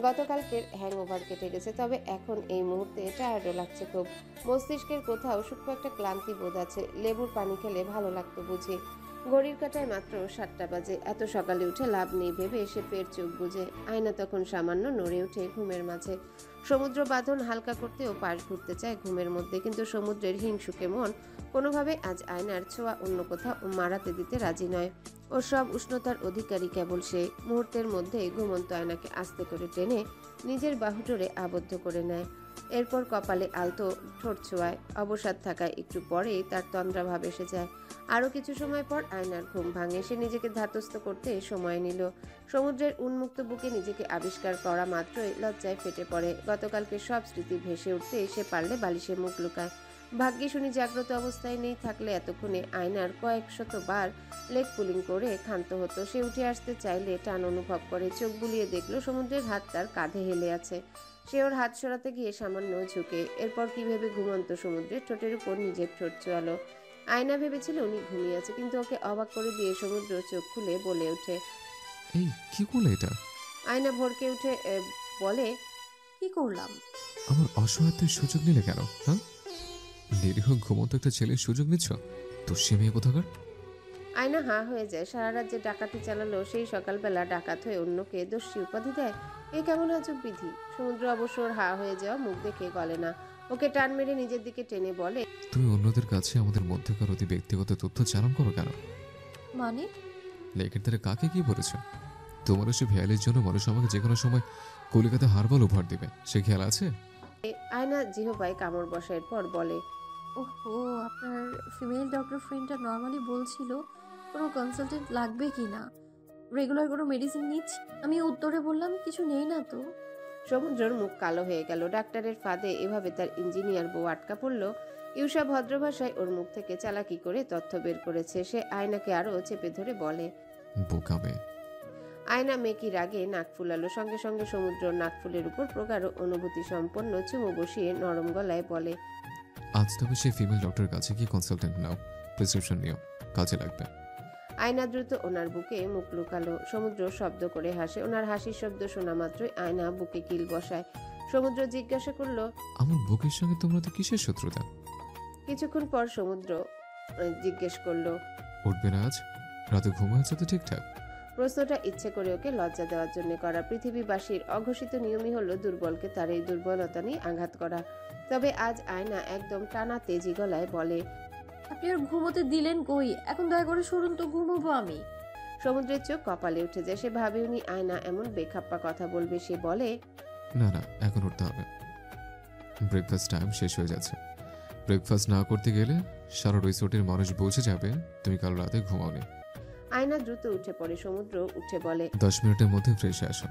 গতকালকের হ্যাংওভার কেটে গেছে, তবে এখন এই মুহূর্তে টায়ার্ডও লাগছে খুব। মস্তিষ্কের কোথাও সূক্ষ্ম একটা ক্লান্তি বোধ আছে। লেবুর পানি খেলে ভালো লাগতো বুঝি। ঘড়ির কাঁটায় মাত্র 7টা বাজে। এত সকালে উঠে লাভ নেই ভেবে সে ফের চোখ বুজে। আয়না তখন সামান্য নড়ে ওঠে ঘুমের মাঝে। সমুদ্র বাঁধন হালকা করতেও পাশ ঘুরতে চায় ঘুমের মধ্যে, কিন্তু সমুদ্রের হিংসুকে মন কোনোভাবে আজ আয়নার ছোঁয়া অন্য কোথাও মারাতে দিতে রাজি নয়। ও সব উষ্ণতার অধিকারী কেবল সে। মুহূর্তের মধ্যে ঘুমন্ত আয়নাকে আস্তে করে টেনে নিজের বাহুডোরে আবদ্ধ করে নেয়। এরপর কপালে আলতো ঠোঁট ছোঁয়ায়। অবসাদ থাকায় একটু পরেই তার তন্দ্রাভাব এসে যায়। আরও কিছু সময় পর আয়নার ঘুম ভাঙে। সে নিজেকে ধাতস্থ করতে সময় নিল। সমুদ্রের উন্মুক্ত বুকে নিজেকে আবিষ্কার করা মাত্রই লজ্জায় ফেটে পড়ে। গতকালকে সব স্মৃতি ভেসে উঠতে সে পারলে বালিশে মুখ লুকায়। ভাগ্যে শুনি জাগ্রত অবস্থায় নেই, থাকলে এতক্ষণে আয়নার কয়েকশতবার লেগ পুলিং করে ক্ষান্ত হতো। সে উঠে আসতে চাইলে টান অনুভব করে। চোখ বুলিয়ে দেখলো সমুদ্রের হাত তার কাঁধে হেলে আছে। সে ওর হাত সরাতে গিয়ে সামান্য ঝুঁকে। এরপর কি ভেবে ঘুমন্ত সমুদ্রের ঠোঁটের উপর নিজের ঠোঁট চোয়ালো। আয়না ভেবেছিল উনি ঘুমিয়ে আছে, কিন্তু ওকে অবাক করে দিয়ে সমুদ্র চোখ খুলে বলে ওঠে। এই কি করলে এটা? আয়না ভরকে উঠে বলে, কি করলাম? আমার অসহায়ত্বের সুযোগ নিলে কেন? হ্যাঁ, নিরীহ ঘুমন্ত একটা ছেলের সুযোগ নিচ্ছ? তো সে মেয়ে কোথাকার? আয়না হাঁ হয়ে যায়। সারা রাত যে ডাকাতি চালালো, সেই সকালবেলা ডাকাত হয়ে অন্যকে দোষী উপাধি দেয়, এ কেমন আজব বিধি। সমুদ্র অবশ্য ওর হাঁ হয়ে যাওয়া মুখ দেখে গলে না। ওকে টান মেরে নিজের দিকে টেনে বলে, তুমি অন্যদের কাছে আমাদের মধ্যকার অতি ব্যক্তিগত তথ্য চালান করো কেন? মানে? লেকের ধারে কাকে কি বলেছে? তোমার সে ভেয়ালের জন্য মানুষ আমাকে যে কোনো সময় কলিকাতা হারবাল উপহার দেবে, সে খেয়াল আছে? আয়না জিহবায় কামড় বসার পর বলে, ওহো, আপনার ফিমেল ডক্টর ফ্রেন্ডটা নর্মালি বলছিল কোনো কনসালটেন্ট লাগবে কি না, রেগুলার কোনো মেডিসিন নিচ্ছি। আমি উত্তরে বললাম কিছু নেই না তো। সমুদ্রের মুখ কালো হয়ে গেল। ডাক্তারের ফাঁদে এভাবে তার ইঞ্জিনিয়ার বউ আটকা পড়ল। ইউসা ভদ্র ভাষায় ওর মুখ থেকে চালাকি করে তথ্য বের করেছে। সে আয়নাকে আরো চেপে ধরে বলে, বোকা মেয়ে। আয়না মেকি রাগে নাক ফুলালো। সঙ্গে সঙ্গে সমুদ্র নাকফুলের উপর প্রগাঢ় অনুভূতি সম্পন্ন চুমু বসিয়ে নরম গলায় বলে, আজ তবে সেই ফিমেল ডক্টরের কাছে কি কনসালটেন্ট নাও, প্রেসক্রিপশন নিও, কাজে লাগবে। আয়না দ্রুত ওনার বুকে মুখ লুকালো। সমুদ্র শব্দ করে হাসে। ওনার হাসির শব্দ শোনা মাত্রই আয়না বুকে কিল বসায়। সমুদ্র জিজ্ঞাসা করলো, আমার বুকের সঙ্গে তোমরা তো কিসের শত্রুতা? কিছুক্ষণ পর সমুদ্র জিজ্ঞেস করলো, উঠবে না আজ? রাতে ঘুম আছে তো ঠিকঠাক? প্রশ্নটা ইচ্ছে করে ওকে লজ্জা দেওয়ার জন্য করা। পৃথিবীবাসীর অঘোষিত নিয়মই হলো দুর্বলকে তার এই দুর্বলতা নিয়ে আঘাত করা। তবে আজ আয়না একদম টানা তেজি গলায় বলে, আপনি আর ঘুমোতে দিলেন কই? এখন দয়া করে সরুন তো, ঘুমোবো আমি। সমুদ্রের চোখ কপালে উঠে যায়। সে ভাবেওনি আয়না এমন বেখাপ্পা কথা বলবে। সে বলে, না না, এখন উঠতে হবে। ব্রেকফাস্ট টাইম শেষ হয়ে যাচ্ছে। ব্রেকফাস্ট না করতে গেলে সারা রিসোর্টের মানুষ বুঝে যাবে তুমি কাল রাতে ঘুমাওনি। আয়না দ্রুত উঠে পড়ে। সমুদ্র উঠে বলে, 10 মিনিটের মধ্যে ফ্রেশ আসো।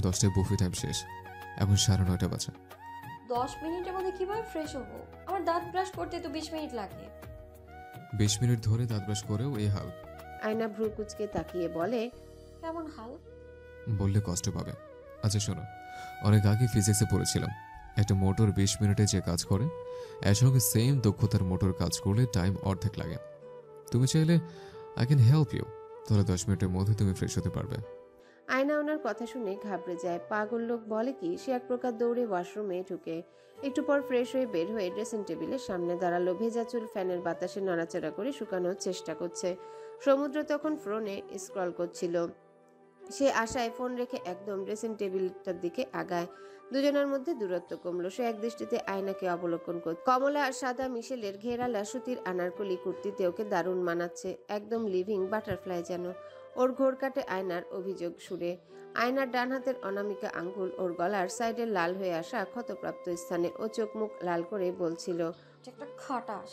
10টায় বুফে টাইম শেষ, এখন 9:30 বাজে। 10 মিনিটের মধ্যে কিভাবে ফ্রেশ হবো? আমার দাঁত ব্রাশ করতে তো 20 মিনিট লাগে। 20 মিনিট ধরে দাঁত ব্রাশ করেও এই হাল, আয়না ভ্রু কুচকে তাকিয়ে বলে, কেমন হাল? বললে কষ্ট পাবে। আচ্ছা শোনো, অনেক আগে ফিজিক্সে পড়েছিলাম, একটা মোটর 20 মিনিটে যে কাজ করে, এর সঙ্গে সেম দক্ষতার মোটর কাজ করলে টাইম অর্ধেক লাগে। তুমি চাইলে আই ক্যান হেল্প ইউ, তাহলে 10 মিনিটের মধ্যে তুমি ফ্রেশ হতে পারবে। আয়না ওনার কথা শুনে ঘাবড়ে যায়। পাগল লোক বলে কি, সে এক প্রকার দৌড়ে ওয়াশরুমে ঢুকে একটু পর ফ্রেশ হয়ে বের হয়ে ড্রেসিং টেবিলের সামনে দাঁড়ালো। ভেজা চুল ফ্যানের বাতাসে নাড়াচাড়া করে শুকানোর চেষ্টা করছে। সমুদ্র তখন ফোনে স্ক্রল করছিল। সে আশায় ফোন রেখে একদম ড্রেসিং টেবিলটার দিকে আগায়। দুজনের মধ্যে দূরত্ব কমলো। সে এক দৃষ্টিতে আয়নাকে অবলোকন করত। কমলা আর সাদা মিশেলের ঘেরালা সুতির আনারকলি কুর্তিতে ওকে দারুণ মানাচ্ছে, একদম লিভিং বাটারফ্লাই যেন। ওর ঘোর কাটে আয়নার অভিযোগ সুরে। আয়নার ডান হাতের অনামিকা আঙ্গুল ওর গলার সাইডে লাল হয়ে আসা ক্ষতপ্রাপ্ত স্থানে। ও চোখ মুখ লাল করে বলছিল, এটা একটা খাটাস।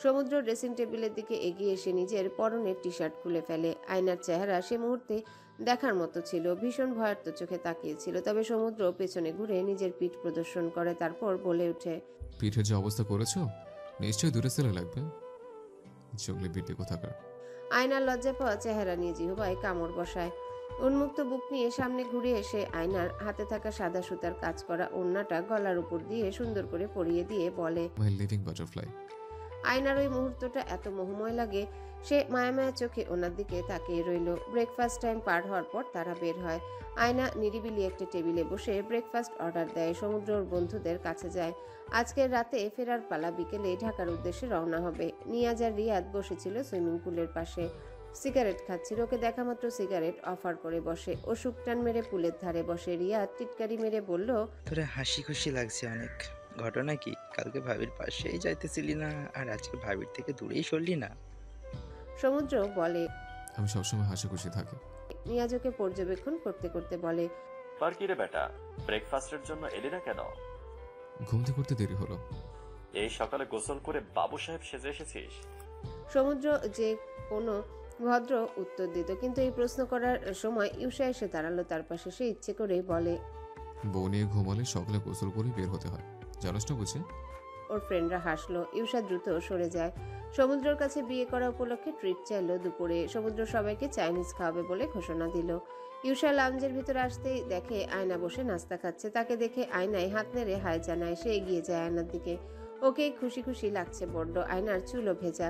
সমুদ্র ড্রেসিং টেবিলের দিকে এগিয়ে এসে নিজের পরনের টি শার্ট খুলে ফেলে। আয়নার চেহারা সে মুহূর্তে দেখার মতো ছিল, ভীষণ ভয়ার্ত চোখে তাকিয়েছিল। তবে সমুদ্র পেছনে ঘুরে নিজের পিঠ প্রদর্শন করে, তারপর বলে ওঠে, পিঠের যে অবস্থা করেছো, নিশ্চয়ই দূরে সেলে লাগবে, চোখলে বিদ্যে কোথাকার। আয়নার লজ্জা পাওয়া চেহারা নিয়ে জিহবায় কামড় বসায়। উন্মুক্ত বুক নিয়ে সামনে ঘুরে এসে আয়নার হাতে থাকা সাদা সুতার কাজ করা ওড়নাটা গলার উপর দিয়ে সুন্দর করে পরিয়ে দিয়ে বলে, মাই লিভিং বাটারফ্লাই। আয়নার ওই মুহূর্তটা এত মোহময় লাগে, সে মায়া মায়া চোখে ওনার দিকে তাকিয়ে রইল। ব্রেকফাস্ট টাইম পার হওয়ার পর তারা বের হয়। আয়না নিরিবিলি একটা টেবিলে বসে ব্রেকফাস্ট অর্ডার দেয়। সমুদ্র ওর বন্ধুদের কাছে যায়। আজকের রাতে ফেরার পালা, বিকেলে ঢাকার উদ্দেশ্যে রওনা হবে। নিয়াজ আর রিয়াদ বসেছিল সুইমিং পুলের পাশে, সিগারেট খাচ্ছিল। ওকে দেখা মাত্র সিগারেট অফার করে বসে। ও শুকটান মেরে পুলের ধারে বসে। রিয়াদ টিটকারি মেরে বলল, তোরা হাসি খুশি লাগছে অনেক। ঘটনা কি, কালকে ভাবির পাশেই যাইতেছিলি না, আর আজকে ভাবির থেকে দূরেই সরলি না? সমুদ্র বলে। আমি সবসময় হাসি খুশি থাকি। নিয়াজ ওকে পর্যবেক্ষণ করতে করতে বলে, আর কি রে বেটা, ব্রেকফাস্টের জন্য এলি না কেন? ঘুমতে করতে দেরি হলো। এই সকালে গোসল করে বাবু সাহেব সেজে এসেছিস? সমুদ্র যে কোনো ভদ্র উত্তর দিত, কিন্তু এই প্রশ্ন করার সময় ইউসা এসে দাঁড়ালো তার পাশে। সে ইচ্ছে করেই বলে, বউ নিয়ে ঘুমালে সকালে গোসল করে বের হতে হয়, জানোস না বুঝে? ওর ফ্রেন্ডরা হাসলো। ইউসা দ্রুত সরে যায়। সমুদ্রের কাছে বিয়ে করা উপলক্ষে ট্রিট চাইলো দুপুরে। সমুদ্র সবাইকে চাইনিজ খাওয়াবে বলে ঘোষণা দিল। ইউসা লাউঞ্জের ভিতরে আসতেই দেখে আয়না বসে নাস্তা খাচ্ছে। তাকে দেখে আয়নায় হাত নেড়ে হাই জানায়। সে এগিয়ে যায় আয়নার দিকে। ওকে খুশি খুশি লাগছে বড্ড। আয়নার চুলও ভেজা।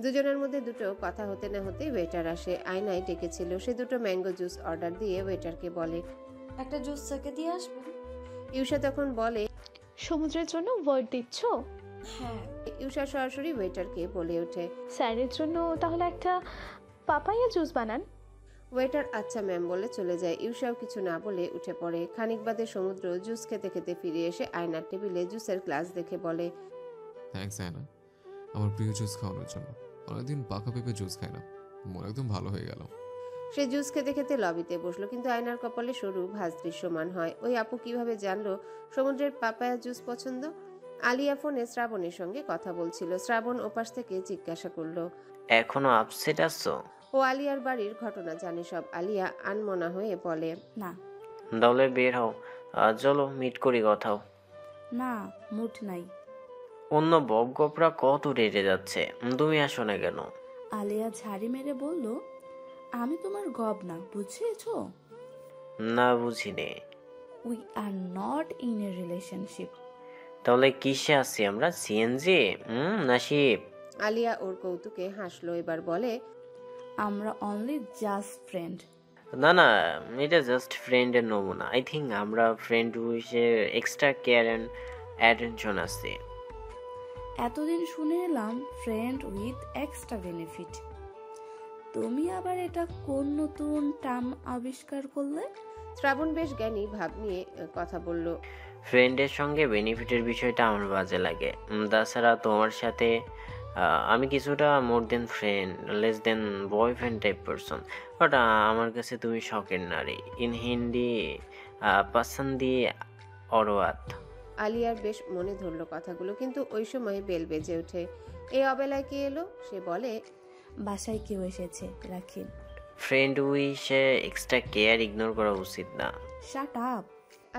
দুজনের মধ্যে দুটো কথা হতে না হতেই ওয়েটার আসে। আয়নায় ডেকেছিল। সে দুটো ম্যাঙ্গো জুস অর্ডার দিয়ে ওয়েটারকে বলে, একটা জুস চাকে দিয়ে আসবেন। ইউসা তখন বলে, সমুদ্রের জন্য ওয়ার্ড দিচ্ছ? হ্যাঁ। ইউসা সরাসরি ওয়েটারকে বলে ওঠে, স্যারের জন্য তাহলে একটা পাপায়া জুস বানান। ওয়েটার আচ্ছা ম্যাম বলে চলে যায়। ইউসাও কিছু না বলে উঠে পড়ে। খানিক বাদে সমুদ্র জুস খেতে খেতে ফিরে এসে আয়নার টেবিলে জুসের গ্লাস দেখে বলে, থ্যাঙ্কস আয়না, আমার প্রিয় জুস খাওয়ানোর জন্য। অনেকদিন পাকা পেঁপে জুস খাই না, মন একদম ভালো হয়ে গেল। সে জুস খেতে খেতে লবিতে বসলো, কিন্তু আয়নার কপালে সরু ভাঁজ দৃশ্যমান হয়। ওই আপু কিভাবে জানলো সমুদ্রের পাপায়া জুস পছন্দ? আলিয়া ফোনে শ্রাবণের সঙ্গে কথা বলছিল। শ্রাবণ ওপাশ থেকে জিজ্ঞাসা করলো, এখনো আপসেট আছো? ও আলিয়ার বাড়ির ঘটনা জানে সব। আলিয়া আনমনা হয়ে বলে, না দলে বের হও, চলো মিট করি কথাও। না, মুড নাই। অন্য বকগপরা কত রেটে যাচ্ছে, তুমি আসো না কেন? আলিয়া ঝাড়ি মেরে বলল, আমি তোমার গব না, বুঝেছো? না বুঝিনি। We are not in a relationship. তাহলে কিসে আছি আমরা, সিএনজি না শিপ? আলিয়া ওর কৌতুকে হাসলো। এবার বলে, আমরা অনলি জাস্ট ফ্রেন্ড। না না, এটা জাস্ট ফ্রেন্ডের নমুনা। আই থিঙ্ক আমরা ফ্রেন্ড উইসে এক্সট্রা কেয়ার অ্যান্ড অ্যাটেনশন আছে। এতদিন শুনে এলাম ফ্রেন্ড উইথ এক্সট্রা বেনিফিট। তুমি আবার এটা কোন নতুন টার্ম আবিষ্কার করলে? শ্রাবণ বেশ জ্ঞানী ভাব নিয়ে কথা বলল, ফ্রেন্ডের সঙ্গে বেনিফিটের বিষয়টা আমার বাজে লাগে। তাছাড়া তোমার সাথে আমি কিছুটা more than friend, less than boyfriend type person, but আমার কাছে তুমি শখের নারী। ইন হিন্দি পছন্দি অরওয়াত। আলিয়ার বেশ মনে ধরলো কথাগুলো, কিন্তু ওই সময় বেল বেজে ওঠে। এই অবেলায় কে এলো? সে বলে, বাসায় কেউ এসেছে, রাখি। ফ্রেন্ড উইশে এক্সট্রা কেয়ার ইগনোর করা উচিত না। Shut up.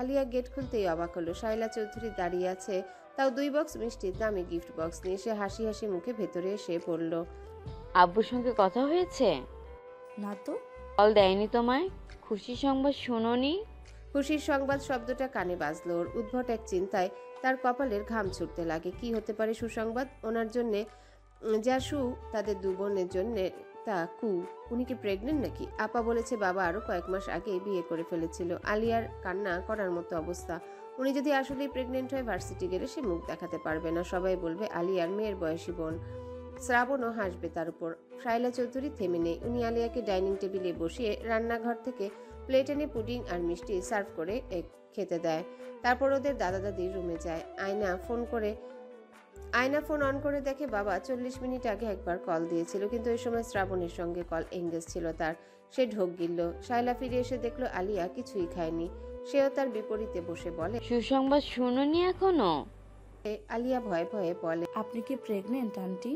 আলিয়া গেট খুলতেই অবাক হলো। শাইলা চৌধুরী দাঁড়িয়ে আছে, তাও 2 বক্স মিষ্টির দামি গিফট বক্স নিয়ে। সে হাসি হাসি মুখে ভেতরে এসে পড়ল। আব্বুর সঙ্গে কথা হয়েছে? না তো। কল দেয়নি তোমায়? খুশি সংবাদ শোনোনি? খুশির সংবাদ শব্দটা কানে বাজলো ওর। উদ্ভট এক চিন্তায় তার কপালের ঘাম ছুটতে লাগে। কি হতে পারে সুসংবাদ? ওনার জন্যে যা সু, তাদের 2 বোনের জন্যে তা কু। উনি কি প্রেগনেন্ট নাকি? আপা বলেছে বাবা আরো কয়েক মাস আগে বিয়ে করে ফেলেছিল। আলিয়ার কান্না করার মতো অবস্থা। উনি যদি আসলেই প্রেগনেন্ট হয়, ভার্সিটি গেলে সে মুখ দেখাতে পারবে না। সবাই বলবে আলিয়ার মেয়ের বয়সী বোন। শ্রাবণও হাসবে তার উপর। শাইলা চৌধুরী থেমে নেই। উনি আলিয়াকে ডাইনিং টেবিলে বসিয়ে রান্নাঘর থেকে প্লেট এনে পুডিং আর মিষ্টি সার্ভ করে খেতে দেয়। তারপর ওদের দাদা দাদির রুমে যায়। আয়না ফোন অন করে দেখে বাবা 40 মিনিট আগে একবার কল দিয়েছিল, কিন্তু ওই সময় শ্রাবণের সঙ্গে কল এঙ্গেজ ছিল তার। সে ঢোক গিলল। শাইলা ফিরে এসে দেখলো আলিয়া কিছুই খায়নি। সেও তার বিপরীতে বসে বলে, সুসংবাদ শোনোনি এখনো? আলিয়া ভয়ে ভয়ে বলে, আপনি কি প্রেগনেন্ট আন্টি?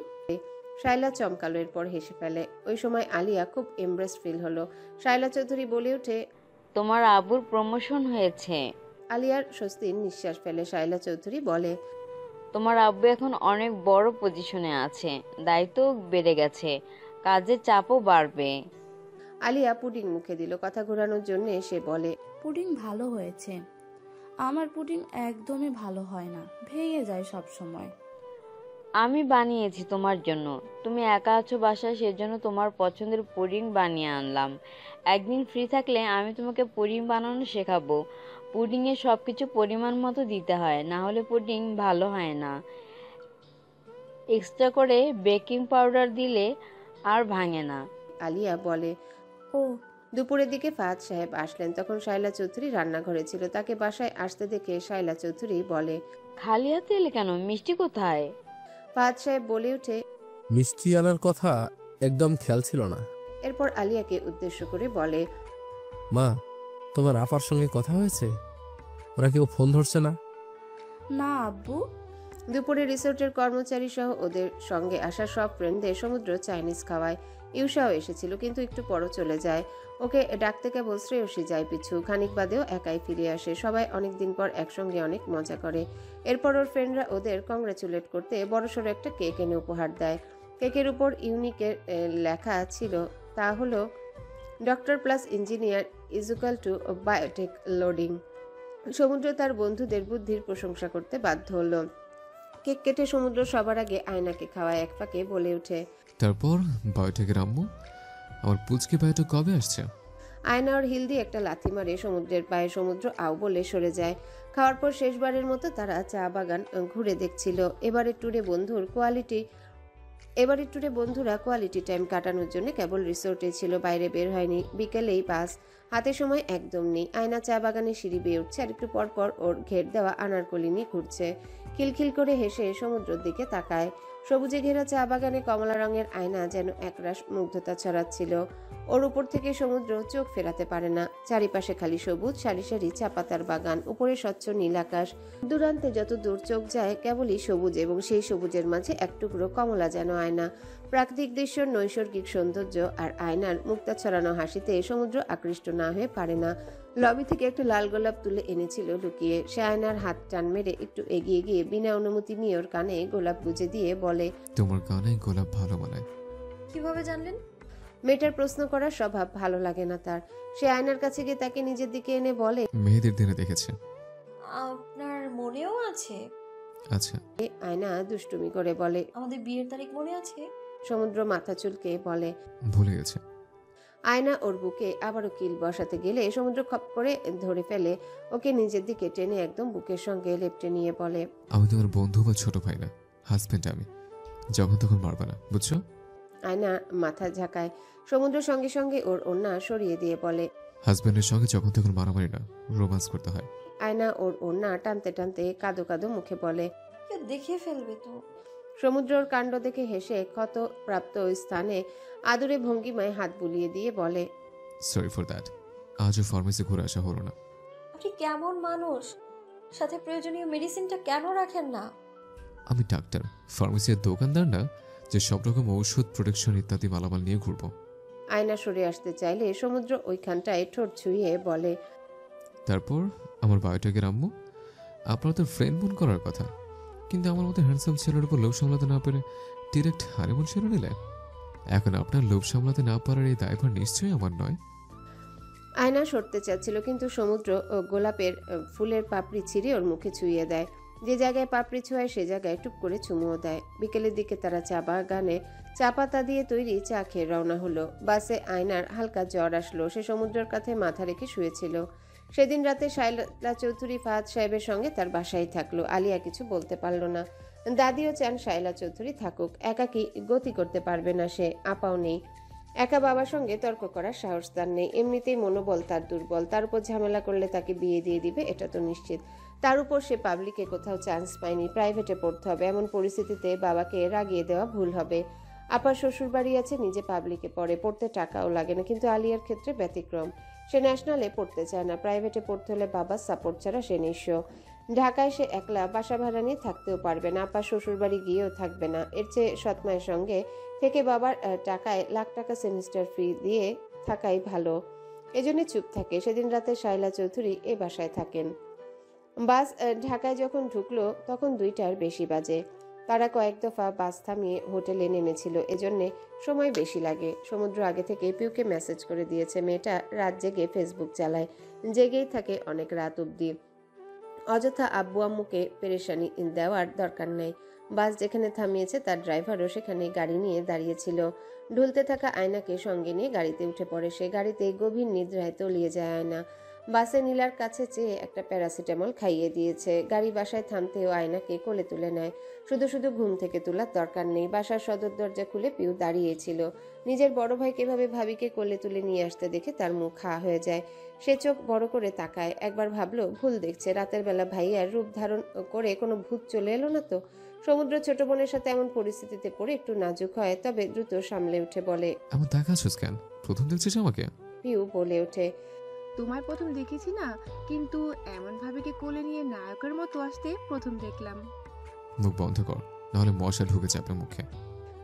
শাইলা চমকালো, এরপর হেসে ফেলে। ওই সময় আলিয়া খুব এমব্রেস ফিল হলো। শাইলা চৌধুরী বলে ওঠে, তোমার আব্বুর প্রমোশন হয়েছে। আলিয়ার স্বস্তির নিঃশ্বাস ফেলে। শাইলা চৌধুরী বলে, তোমার আব্বু এখন অনেক বড় পজিশনে আছে, দায়িত্ব বেড়ে গেছে, কাজের চাপও বাড়বে। আলিয়া পুডিং মুখে দিল। কথা ঘোরানোর জন্য সে বলে, পুডিং ভালো হয়েছে। আমার পুডিং একদমই ভালো হয় না, ভেঙে যায় সব সময়। আমি বানিয়েছি তোমার জন্য, তুমি একা আছো বাসায়, সেজন্য তোমার পছন্দের পুডিং বানিয়ে আনলাম। একদিন ফ্রি থাকলে আমি তোমাকে পুডিং বানানো শেখাবো। পুডিংয়ে সব কিছু পরিমাণ মতো দিতে হয়, না হলে পুডিং ভালো হয় না। এক্সট্রা করে বেকিং পাউডার দিলে আর ভাঙে না। আলিয়া বলে। ও, দুপুরের দিকে ফাহাদ সাহেব আসলেন। তখন শাইলা চৌধুরী রান্নাঘরে ছিল। তাকে বাসায় আসতে দেখে শাইলা চৌধুরী বলে, খালি হাতে এলে কেন? মিষ্টি কোথায়? ফাহাদ সাহেব বলে ওঠে, মিষ্টি আনার কথা একদম খেয়াল ছিল না। এরপর আলিয়াকে উদ্দেশ্য করে বলে, মা, তোমার আপার সঙ্গে কথা হয়েছে? ওরা কেউ ফোন ধরছে না? না আব্বু। দুপুরে রিসোর্টের কর্মচারী সহ ওদের সঙ্গে আসা সব ফ্রেন্ডদের সমুদ্র চাইনিজ খাওয়ায়। ইউসাও এসেছিল, কিন্তু একটু পরও চলে যায়। ওকে ডাকতে কেবল শ্রেয়সী যায় পিছু। খানিক বাদেও একাই ফিরে আসে। সবাই অনেকদিন পর একসঙ্গে অনেক মজা করে। এরপর ওর ফ্রেন্ডরা ওদের কংগ্রেচুলেট করতে বড়সড় একটা কেক এনে উপহার দেয়। কেকের উপর ইউনিকের লেখা ছিল, তা হলো doctor plus engineer equal to biotech loading. Samudra তার বন্ধুদের বুদ্ধির প্রশংসা করতে বাধ্য হলো। কেক কেটে সমুদ্র সবার আগে আয়নাকে খাওয়ায়। এক ফাঁকে বলে ওঠে, তারপর বায়োটেকের আম্মু, আমার পুচকে বায়োটেক কবে আসছে? আয়না ওর হিল দিয়ে একটা লাথি মারে সমুদ্রের পায়ে। সমুদ্র আও বলে সরে যায়। খাওয়ার পর শেষবারের মতো তারা চা বাগান ঘুরে দেখছিল। এবারের ট্যুরে বন্ধুরা কোয়ালিটি টাইম কাটানোর জন্য কেবল রিসোর্টে ছিল, বাইরে বের হয়নি। বিকেলেই বাস, হাতে সময় একদম নেই। আয়না চা বাগানে সিঁড়ি বেয়ে উঠছে, আর একটু পর পর ওর ঘের দেওয়া আনারকলি নিয়ে ঘুরছে। খিলখিল করে হেসে সমুদ্রের দিকে তাকায়। সবুজে ঘেরা চা বাগানে কমলা রঙের আয়না যেন একরাশ মুগ্ধতা ছড়াচ্ছিল। ওর উপর থেকে সমুদ্র চোখ ফেরাতে পারে না। চারিপাশে খালি সবুজ, সারি সারি চা পাতার বাগান, উপরে স্বচ্ছ নীল আকাশ। দূরান্তে যত দূর চোখ যায় কেবলই সবুজ, এবং সেই সবুজের মাঝে এক টুকরো কমলা যেন আয়না। প্রাকৃতিক দৃশ্যর নৈসর্গিক সৌন্দর্য আর আয়নার মুক্তা ছড়ানো হাসিতে সমুদ্র আকৃষ্ট না হয়ে পারে না। লবি থেকে একটা লাল গোলাপ তুলে এনেছিল লুকিয়ে। সে আয়নার হাত টান মেরে একটু এগিয়ে গিয়ে বিনা অনুমতি নিয়ে ওর কানে গোলাপ গুজে দিয়ে বলে, তোমার কানে গোলাপ ভালো মানায়। কিভাবে জানলেন? মেয়েটার প্রশ্ন করার স্বভাব ভালো লাগে না তার। সে আয়নার কাছে গিয়ে তাকে নিজের দিকে এনে বলে, মেয়েদের দিনে দেখেছে। আপনার মনেও আছে? আচ্ছা। আয়না দুষ্টুমি করে বলে, আমাদের বিয়ের তারিখ মনে আছে? সমুদ্র মাথা চুলকে বলে, ভুলে গেছে। আয়না ওর বুকে আবারও কিল বসাতে গেলে সমুদ্র খপ করে ধরে ফেলে ওকে নিজের দিকে টেনে একদম বুকের সঙ্গে লেপটে নিয়ে বলে, আমি তোমার বন্ধু বা ছোট ভাই না, হাজবেন্ড আমি। যখন তখন মারবা না, বুঝছো? আয়না মাথা ঝাঁকায়। সমুদ্র সঙ্গে সঙ্গে ওর ওড়না সরিয়ে দিয়ে বলে, হাজবেন্ডের সঙ্গে যখন তখন মারামারি না, রোমান্স করতে হয়। আয়না ওর ওড়না টানতে টানতে কাঁদো কাঁদো মুখে বলে, কেউ দেখে ফেলবে তো। সমুদ্রর কাণ্ড দেখে হেসে ক্ষত প্রাপ্ত স্থানে আদুরে ভঙ্গিমায় হাত বুলিয়ে দিয়ে বলে, সরি ফর দ্যাট। আজও ফার্মেসি ঘুরে আসা হলো না। আপনি কেমন মানুষ? সাথে প্রয়োজনীয় মেডিসিনটা কেন রাখেন না? আমি ডাক্তার, ফার্মেসির দোকানদার না যে সব রকম ঔষধ, প্রোটেকশন ইত্যাদি মালামাল নিয়ে ঘুরবো। আয়না সরে আসতে চাইলে সমুদ্র ওইখানটায় ঠোঁট ছুঁয়ে বলে, তারপর আমার বায়োটেকের আম্মু আপনার তো ফ্রেন্ড মন করার কথা, কিন্তু আমার মতো হ্যান্ডসাম ছেলের উপর লোভ সামলাতে না পেরে ডিরেক্ট হানিমুন সেরে নিলেন। এখন আপনার লোভ সামলাতে না পারার এই দায়ভার নিশ্চয়ই আমার নয়। আয়না সরতে চাচ্ছিল, কিন্তু সমুদ্র গোলাপের ফুলের পাপড়ি ছিঁড়ে ওর মুখে ছুঁয়ে দেয়। যে জায়গায় পাপড়ি ছোঁয়ায় সে জায়গায় টুপ করে চুমুও দেয়। বিকেলের দিকে তারা চা বাগানে চা পাতা দিয়ে তৈরি চা খেয়ে রওনা হলো। বাসে আয়নার হালকা জ্বর আসলো। সে সমুদ্রের কাছে মাথা রেখে শুয়েছিল। সেদিন রাতে শায়লা চৌধুরী ফাহাদ সাহেবের সঙ্গে তার বাসায় থাকলো। আলিয়া কিছু বলতে পারল না। দাদিও চান শায়লা চৌধুরী থাকুক, একাকী গতি করতে পারবে না সে, আপাও নেই। একা বাবার সঙ্গে তর্ক করার সাহস তার নেই। এমনিতেই মনোবল তার দুর্বল, তার উপর ঝামেলা করলে তাকে বিয়ে দিয়ে দিবে এটা তো নিশ্চিত। তার উপর সে পাবলিকে কোথাও চান্স পায়নি, প্রাইভেটে পড়তে হবে। এমন পরিস্থিতিতে বাবাকে রাগিয়ে দেওয়া ভুল হবে। আপার শ্বশুর বাড়ি আছে, নিজে পাবলিকে পড়তে টাকাও লাগে না, কিন্তু আলিয়ার ক্ষেত্রে ব্যতিক্রম। সে ন্যাশনালে পড়তে চায় না, প্রাইভেটে পড়তে হলে বাবার সাপোর্ট ছাড়া সে নিঃস্ব। ঢাকায় সে একলা বাসা ভাড়া নিয়ে থাকতেও পারবে না, আপার শ্বশুর বাড়ি গিয়েও থাকবে না। এর চেয়ে সৎমায়ের সঙ্গে থেকে বাবার টাকায় লাখ টাকা সেমিস্টার ফি দিয়ে থাকাই ভালো। এজন্য চুপ থাকে। সেদিন রাতে শায়লা চৌধুরী এ বাসায় থাকেন। বাস ঢাকায় যখন ঢুকলো তখন 2টার বেশি বাজে। তারা কয়েক দফা বাস থামিয়ে হোটেলে নেমেছিল, এজন্যে সময় বেশি লাগে। সমুদ্র আগে থেকে পিউকে মেসেজ করে দিয়েছে। মেয়েটা রাত জেগে ফেসবুক চালায়, জেগেই থাকে অনেক রাত অবধি। অযথা আব্বু আম্মুকে পেরেশানি দেওয়ার দরকার নেই। বাস যেখানে থামিয়েছে তার ড্রাইভারও সেখানে গাড়ি নিয়ে দাঁড়িয়েছিল। ঢুলতে থাকা আয়নাকে সঙ্গে নিয়ে গাড়িতে উঠে পড়ে সে। গাড়িতে গভীর নিদ্রায় তলিয়ে যায় আয়না। বাসে নীলার কাছে চেয়ে একটা প্যারাসিটামল খাইয়ে দিয়েছে। গাড়ি বাসায় থামতেও আয়নাকে কোলে তুলে নেয়। শুধু শুধু ঘুম থেকে তোলার দরকার নেই। বাসার সদর দরজা খুলে পিউ দাঁড়িয়েছিল। নিজের বড় ভাইকে এভাবে ভাবিকে কোলে তুলে নিয়ে আসতে দেখে তার মুখ হা হয়ে যায়। সে চোখ বড় করে তাকায়। একবার ভাবলো ভুল দেখছে, রাতের বেলা ভাইয়ার রূপ ধারণ করে কোনো ভূত চলে এলো না তো। সমুদ্র ছোট বোনের সাথে এমন পরিস্থিতিতে পড়ে একটু নাজুক হয়, তবে দ্রুত সামলে উঠে বলে, এমন দেখাচ্ছিস কেন? প্রথম দেখছিস আমাকে? পিউ বলে ওঠে, তোমায় প্রথম দেখেছি না, কিন্তু এমন ভাবে কি কোলে নিয়ে নায়কের মতো আসতে প্রথম দেখলাম। মুখ বন্ধ কর, নাহলে মশা ঢুকে যাবে মুখে।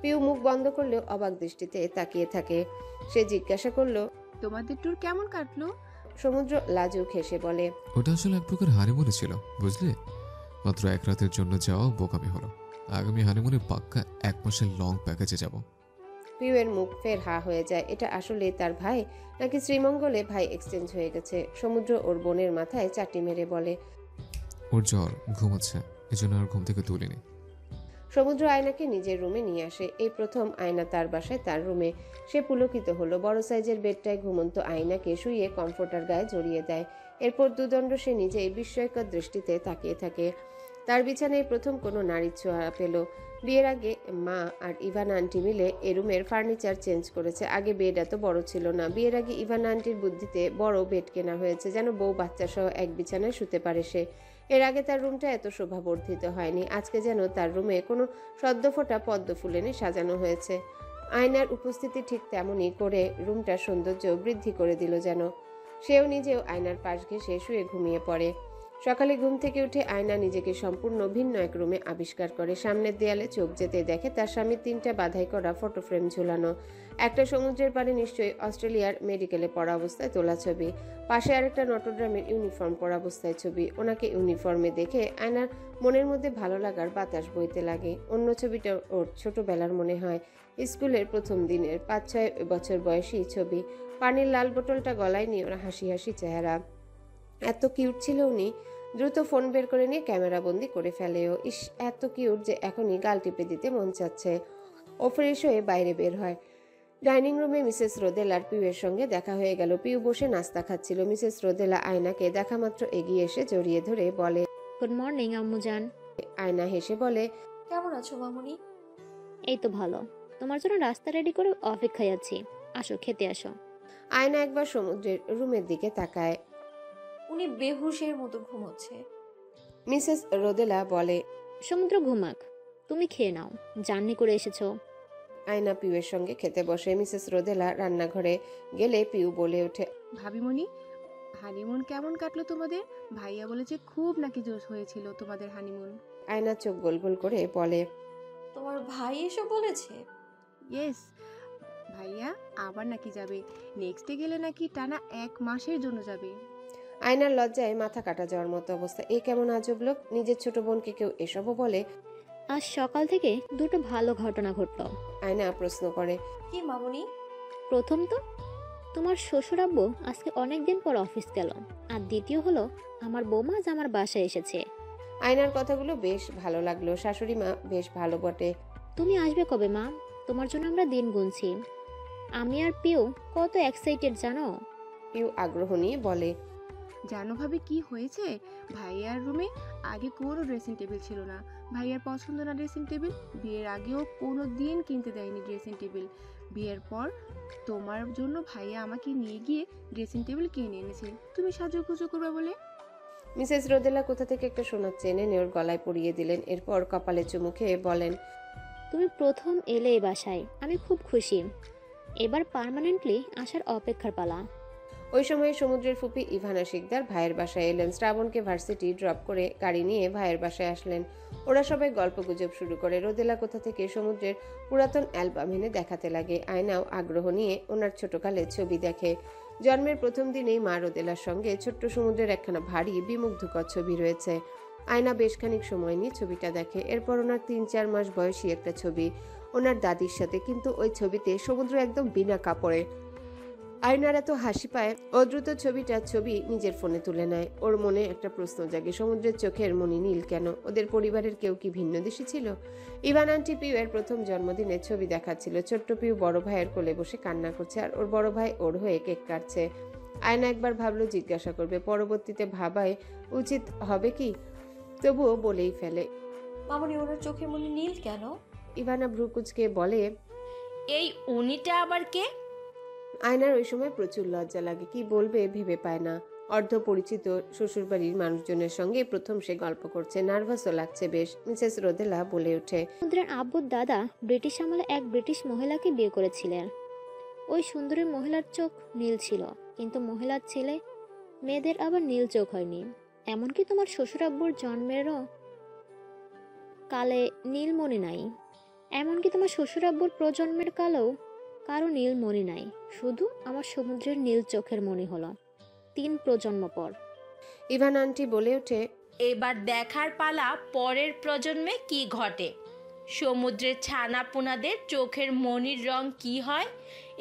পিউ মুখ বন্ধ করলেও অবাক দৃষ্টিতে তাকিয়ে থাকে। সে জিজ্ঞাসা করলো, তোমাদের ট্যুর কেমন কাটলো? সমুদ্র লাজুক হেসে বলে, ওটা আসলে এক প্রকার হানিমুনে ছিল, বুঝলি? মাত্র এক রাতের জন্য যাওয়া বোকামি হলো। আগামী হানিমুনে পাক্কা 1 মাসের লং প্যাকেজে যাব। পিউয়ের মুখ ফের হা হয়ে যায়। এটা আসলে তার ভাই নাকি শ্রীমঙ্গলে ভাই এক্সচেঞ্জ হয়ে গেছে? সমুদ্র ওর বোনের মাথায় চাটি মেরে বলে, ওর জ্বর, ঘুমাচ্ছে, এজন্য আর ঘুম থেকে তুলিনি। সমুদ্র আয়নাকে নিজের রুমে নিয়ে আসে। এই প্রথম আয়না তার বাসায় তার রুমে। সে পুলকিত হলো। বড় সাইজের বেডটায় ঘুমন্ত আয়নাকে শুইয়ে কমফোর্টার গায়ে জড়িয়ে দেয়। এরপর দুদণ্ড সে নিজেই বিস্ময়কর দৃষ্টিতে তাকিয়ে থাকে। তার বিছানায় প্রথম কোনো নারীর ছোঁয়া পেল। বিয়ের আগে মা আর ইভানা আন্টি মিলে এ রুমের ফার্নিচার চেঞ্জ করেছে। আগে বেড এত বড় ছিল না। বিয়ের আগে ইভানা আন্টির বুদ্ধিতে বড় বেড কেনা হয়েছে, যেন বউ বাচ্চা সহ এক বিছানায় শুতে পারে সে। এর আগে তার রুমটা এত শোভাবর্ধিত হয়নি। আজকে যেন তার রুমে কোনো সদ্য ফোটা পদ্ম ফুল এনে সাজানো হয়েছে। আয়নার উপস্থিতি ঠিক তেমনই করে রুমটার সৌন্দর্য বৃদ্ধি করে দিল যেন। সেও নিজেও আয়নার পাশ ঘেঁষে শুয়ে ঘুমিয়ে পড়ে। সকালে ঘুম থেকে উঠে আয়না নিজেকে সম্পূর্ণ ভিন্ন এক রুমে আবিষ্কার করে। সামনের দেয়ালে চোখ যেতে দেখে তার স্বামীর 3টা বাধাই করা ফটো ফ্রেম ঝুলানো। একটা সমুদ্রের পাড়ে নিশ্চয়ই অস্ট্রেলিয়ার মেডিকেলে পড়া অবস্থায় তোলা ছবি। পাশে আরেকটা নটরডেমের ইউনিফর্ম পরা অবস্থায় ছবি। ওনাকে ইউনিফর্মে দেখে আয়নার মনের মধ্যে ভালো লাগার বাতাস বইতে লাগে। অন্য ছবিটা ওর ছোটবেলার মনে হয়, স্কুলের প্রথম দিনের 5-6 বছর বয়সী ছবি। পানির লাল বোতলটা গলায় নিয়ে ওরা হাসি হাসি চেহারা। এত কিউট ছিল উনি। দ্রুত ফোন বের করে নিয়ে ক্যামেরা বন্দি করে ফেলেও। ইস, এত কিউট যে এখনই গাল টিপে দিতে মন চাচ্ছে। ও ফ্রেশ হয়ে বাইরে বের হয়। ডাইনিং রুমে মিসেস রোদেলার পিউয়ের সঙ্গে দেখা হয়ে গেল। পিউ বসে নাস্তা খাচ্ছিল। মিসেস রোদেলা আয়নাকে দেখা মাত্র এগিয়ে এসে জড়িয়ে ধরে বলে, গুড মর্নিং আম্মুজান। আয়না হেসে বলে, কেমন আছো মামুনি? এই তো ভালো, তোমার জন্য রাস্তা রেডি করে অপেক্ষায় আছি, আসো খেতে আসো। আয়না একবার সমুদ্রের রুমের দিকে তাকায়। উনি বেহুশের মতো ঘুমোচ্ছে। মিসেস রোদেলা বলে, সমুদ্র ঘুমাক, তুমি খেয়ে নাও, জার্নি করে এসেছো। আয়না পিউয়ের সঙ্গে খেতে বসে। মিসেস রোদেলা রান্নাঘরে গেলে পিউ বলে ওঠে, ভাবিমণি, হানিমুন কেমন কাটলো তোমাদের? ভাইয়া বলেছে খুব নাকি জোশ হয়েছিল তোমাদের হানিমুন। আয়না চোখ গোল গোল করে বলে, তোমার ভাই এসব বলেছে? ইয়েস, ভাইয়া আবার নাকি যাবে, নেক্সটে গেলে নাকি টানা 1 মাসের জন্য যাবে। আয়নার লজ্জায় মাথা কাটা যাওয়ার মতো অবস্থা। এ কেমন আজব লোক! নিজের ছোট বোনকে কেউ এসবও বলে? আজ সকাল থেকে দুটো ভালো ঘটনা ঘটলো। আয়না প্রশ্ন করে। কি মামুনি? প্রথম তো তোমার শ্বশুর আব্বু আজকে অনেক দিন পর অফিস গেল, আর দ্বিতীয় হলো আমার বৌমা আজ আমার বাসায় এসেছে। আয়নার কথাগুলো বেশ ভালো লাগলো। শাশুড়ি মা বেশ ভালো বটে। তুমি আসবে কবে মা? তোমার জন্য আমরা দিন গুনছি। আমি আর পিউ কত এক্সাইটেড জানো। পিউ আগ্রহ নিয়ে বলে। জানো ভাবে কি হয়েছে, ভাইয়ার রুমে আগে কোনো ড্রেসিং টেবিল ছিল না। ভাইয়ার পছন্দ না ড্রেসিং টেবিল, বিয়ের আগেও কোনো দিন কিনতে দেয়নি ড্রেসিং টেবিল। বিয়ের পর তোমার জন্য ভাইয়া আমাকে নিয়ে গিয়ে ড্রেসিং টেবিল কিনে এনেছে, তুমি সাজুগুজু করবে বলে। মিসেস রোদেলা কোথা থেকে একটা সোনার চেন এনে ওর গলায় পরিয়ে দিলেন। এরপর কপালে চুমু খেয়ে বলেন, তুমি প্রথম এলে এই বাসায়, আমি খুব খুশি। এবার পার্মানেন্টলি আসার অপেক্ষার পালা। ওই সময় সমুদ্রের ফুপি ইভানা শিকদার ভাইয়ের বাসায় এলেন। শ্রাবণকে ভার্সিটি ড্রপ করে গাড়ি নিয়ে ভাইয়ের বাসায় আসলেন। ওরা সবাই গল্পগুজব শুরু করে। রোদেলা কোথা থেকে সমুদ্রের পুরাতন অ্যালবাম এনে দেখাতে লাগে। আয়নাও আগ্রহ নিয়ে ওনার ছোটকালের ছবি দেখে। জন্মের প্রথম দিনেই মা রোদেলার সঙ্গে ছোট্ট সমুদ্রের একখানা ভারী বিমুগ্ধকর ছবি রয়েছে। আয়না বেশ খানিক সময় নিয়ে ছবিটা দেখে। এরপর ওনার 3-4 মাস বয়সী একটা ছবি ওনার দাদির সাথে, কিন্তু ওই ছবিতে সমুদ্র একদম বিনা কাপড়ে। আয়নার এত হাসি পায়, ও দ্রুত ছবি নিজের ফোনে তুলে নেয়। ওর মনে একটা প্রশ্ন জাগে, সমুদ্রের চোখের মনি নীল কেন? ওদের পরিবারের কেউ কি ভিন্ন দেশি ছিল? ইভান আন্টি পিউ এর প্রথম জন্মদিনের ছবি দেখাচ্ছিল। ছোট্ট পিউ বড় ভাইয়ের কোলে বসে কান্না করছে, আর ওর বড় ভাই ওর হয়ে কেক কাটছে। আয়না একবার ভাবলো জিজ্ঞাসা করবে, পরবর্তীতে ভাবাই উচিত হবে কি, তবুও বলেই ফেলে, মামুনি ওনার চোখের মনে নীল কেন? ইভানা ভ্রুকুচকে বলে, এই উনিটা আবার কে? আয়নার ওই সময় প্রচুর লজ্জা লাগে, কি বলবে ভেবে পায় না। অর্ধ পরিচিত শ্বশুরবাড়ির মানুষজনের সঙ্গে প্রথম সে গল্প করছে, নার্ভাসও লাগছে বেশ। মিসেস রোদেলা বলে ওঠে, সমুদ্রের আব্বুর দাদা ব্রিটিশ আমলে এক ব্রিটিশ মহিলাকে বিয়ে করেছিলেন। ওই সুন্দরী মহিলার চোখ নীল ছিল, কিন্তু মহিলার ছেলে মেয়েদের আবার নীল চোখ হয়নি। এমনকি তোমার শ্বশুর আব্বুর জন্মেরও কালে নীলমণি নাই। এমনকি তোমার শ্বশুর আব্বুর প্রজন্মের কালেও কারো নীলমণি নাই। শুধু আমার সমুদ্রের নীল চোখের মণি হলো 3 প্রজন্ম পর। ইভান আন্টি বলে ওঠে, এবার দেখার পালা পরের প্রজন্মে কি ঘটে। সমুদ্রের ছানাপোনাদের চোখের মণির রং কি হয়,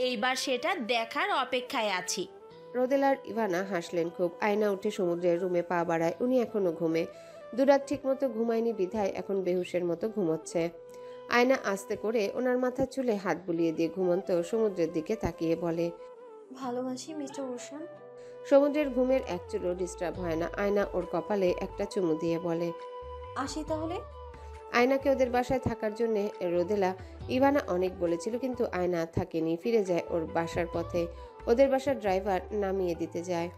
এইবার সেটা দেখার অপেক্ষায় আছি। রোদেলার ইভানা হাসলেন খুব। আয়না উঠে সমুদ্রের রুমে পা বাড়ায়। উনি এখনো ঘুমে। দুরাত ঠিক মতো ঘুমায়নি বিধায় এখন বেহুশের মতো ঘুমোচ্ছে। আয়না আস্তে করে ওনার মাথার চুলে হাত বুলিয়ে দিয়ে ঘুমন্ত সমুদ্রের দিকে তাকিয়ে বলে, ভালোবাসি মিস্টার ওশান। সমুদ্রের ঘুমের এক চুলও ডিস্টার্ব হয় না। আয়না ওর কপালে একটা চুমু দিয়ে বলে, আসি তাহলে। আয়নাকে ওদের বাসায় থাকার জন্য রোদেলা ইভানা অনেক বলেছিল, কিন্তু আয়না থাকেনি। ফিরে যায় ওর বাসার পথে। ওদের বাসার ড্রাইভার নামিয়ে দিতে যায়।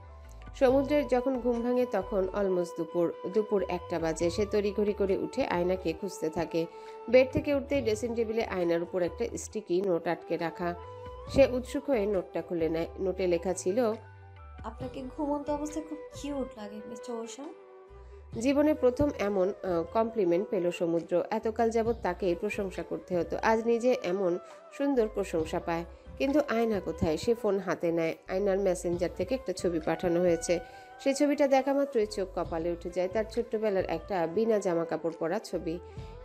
সমুদ্রের যখন ঘুম ভাঙে তখন অলমোস্ট দুপুর 1টা বাজে। সে তড়িঘড়ি করে উঠে আয়নাকে খুঁজতে থাকে। বেড থেকে উঠতেই ড্রেসিং টেবিলে আয়নার উপর একটা স্টিকি নোট আটকে রাখা। সে উৎসুক হয়ে নোটটা খুলে নেয়। নোটে লেখা ছিল, আপনাকে ঘুমন্ত অবস্থায় খুব কিউট লাগে মিস্টার ওশান। জীবনে প্রথম এমন কমপ্লিমেন্ট পেল সমুদ্র। এতকাল যাবৎ তাকে প্রশংসা করতে হতো, আজ নিজে এমন সুন্দর প্রশংসা পায়। কিন্তু আয়না কোথায়? সে ফোন হাতে নেয়। আয়নার মেসেঞ্জার থেকে একটা ছবি পাঠানো হয়েছে। সেই ছবিটা দেখা মাত্রই চোখ কপালে উঠে যায়। তার ছোট্টবেলার একটা বিনা জামা কাপড় পরা ছবি।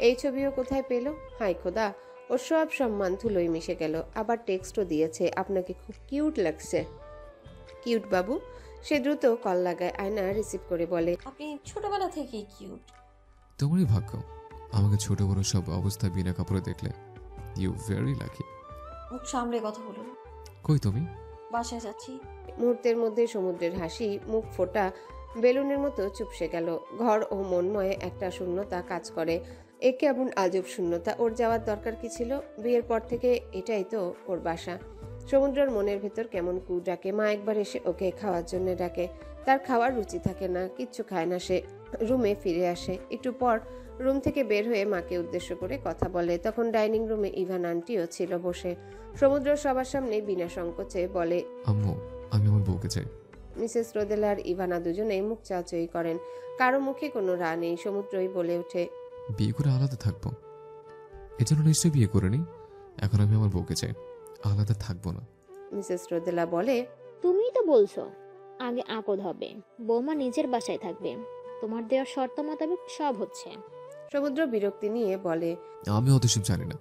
এই ছবিও কোথায় পেল? হায় খোদা, ওর সব সম্মান ধুলোয় মিশে গেল। আবার টেক্সটও দিয়েছে, আপনাকে খুব কিউট লাগছে। কিউট বাবু। সে দ্রুত কল লাগায়। আয়না রিসিভ করে বলে, আপনি ছোটবেলা থেকেই কিউট। তোমারই ভাগ্য আমাকে ছোট বড় সব অবস্থায় বিনা কাপড়ে দেখলে। You very lucky. মুখ সামলে কথা বলুন। কই তুমি? বাসায় যাচ্ছি। মুহূর্তের মধ্যে সমুদ্রের হাসি মুখ ফোটা বেলুনের মতো চুপসে গেল। ঘর ও মনময়ে একটা শূন্যতা কাজ করে। একে এমন আজব শূন্যতা। ওর যাওয়ার দরকার কি ছিল? বিয়ের পর থেকে এটাই তো ওর বাসা। সমুদ্রের মনের ভেতর কেমন কু ডাকে। মা একবার এসে ওকে খাওয়ার জন্য ডাকে, তার খাওয়ার রুচি থাকে না, কিচ্ছু খায় না। সে রুমে ফিরে আসে। একটু পর রুম থেকে বের হয়ে মাকে উদ্দেশ্য করে কথা বলে। তখন ডাইনিং রুমে ইভান আন্টিও ছিল বসে। সমুদ্র সবার সামনে বিনা সংকোচে বলে, আম্মু আমি আমার বউকে চাই। মিসেস রোদেলা আর ইভানা দুজনেই মুখ চাওয়াচাই করেন। কারো মুখে কোনো রা নেই। সমুদ্রই বলে ওঠে, বিয়ে করে আলাদা থাকবো, এজন্য নিশ্চয়ই বিয়ে করে নি। এখন আমি আমার বউকে চাই। আলাদা থাকবো না। মিসেস রোদেলা বলে, তুমিই তো বলছো আগে আকদ হবে, বৌমা নিজের বাসায় থাকবে, তোমার দেওয়ার শর্ত মোতাবেক সব হচ্ছে। সমুদ্র বিরক্তি নিয়ে বলে, আমি অত সব জানি না।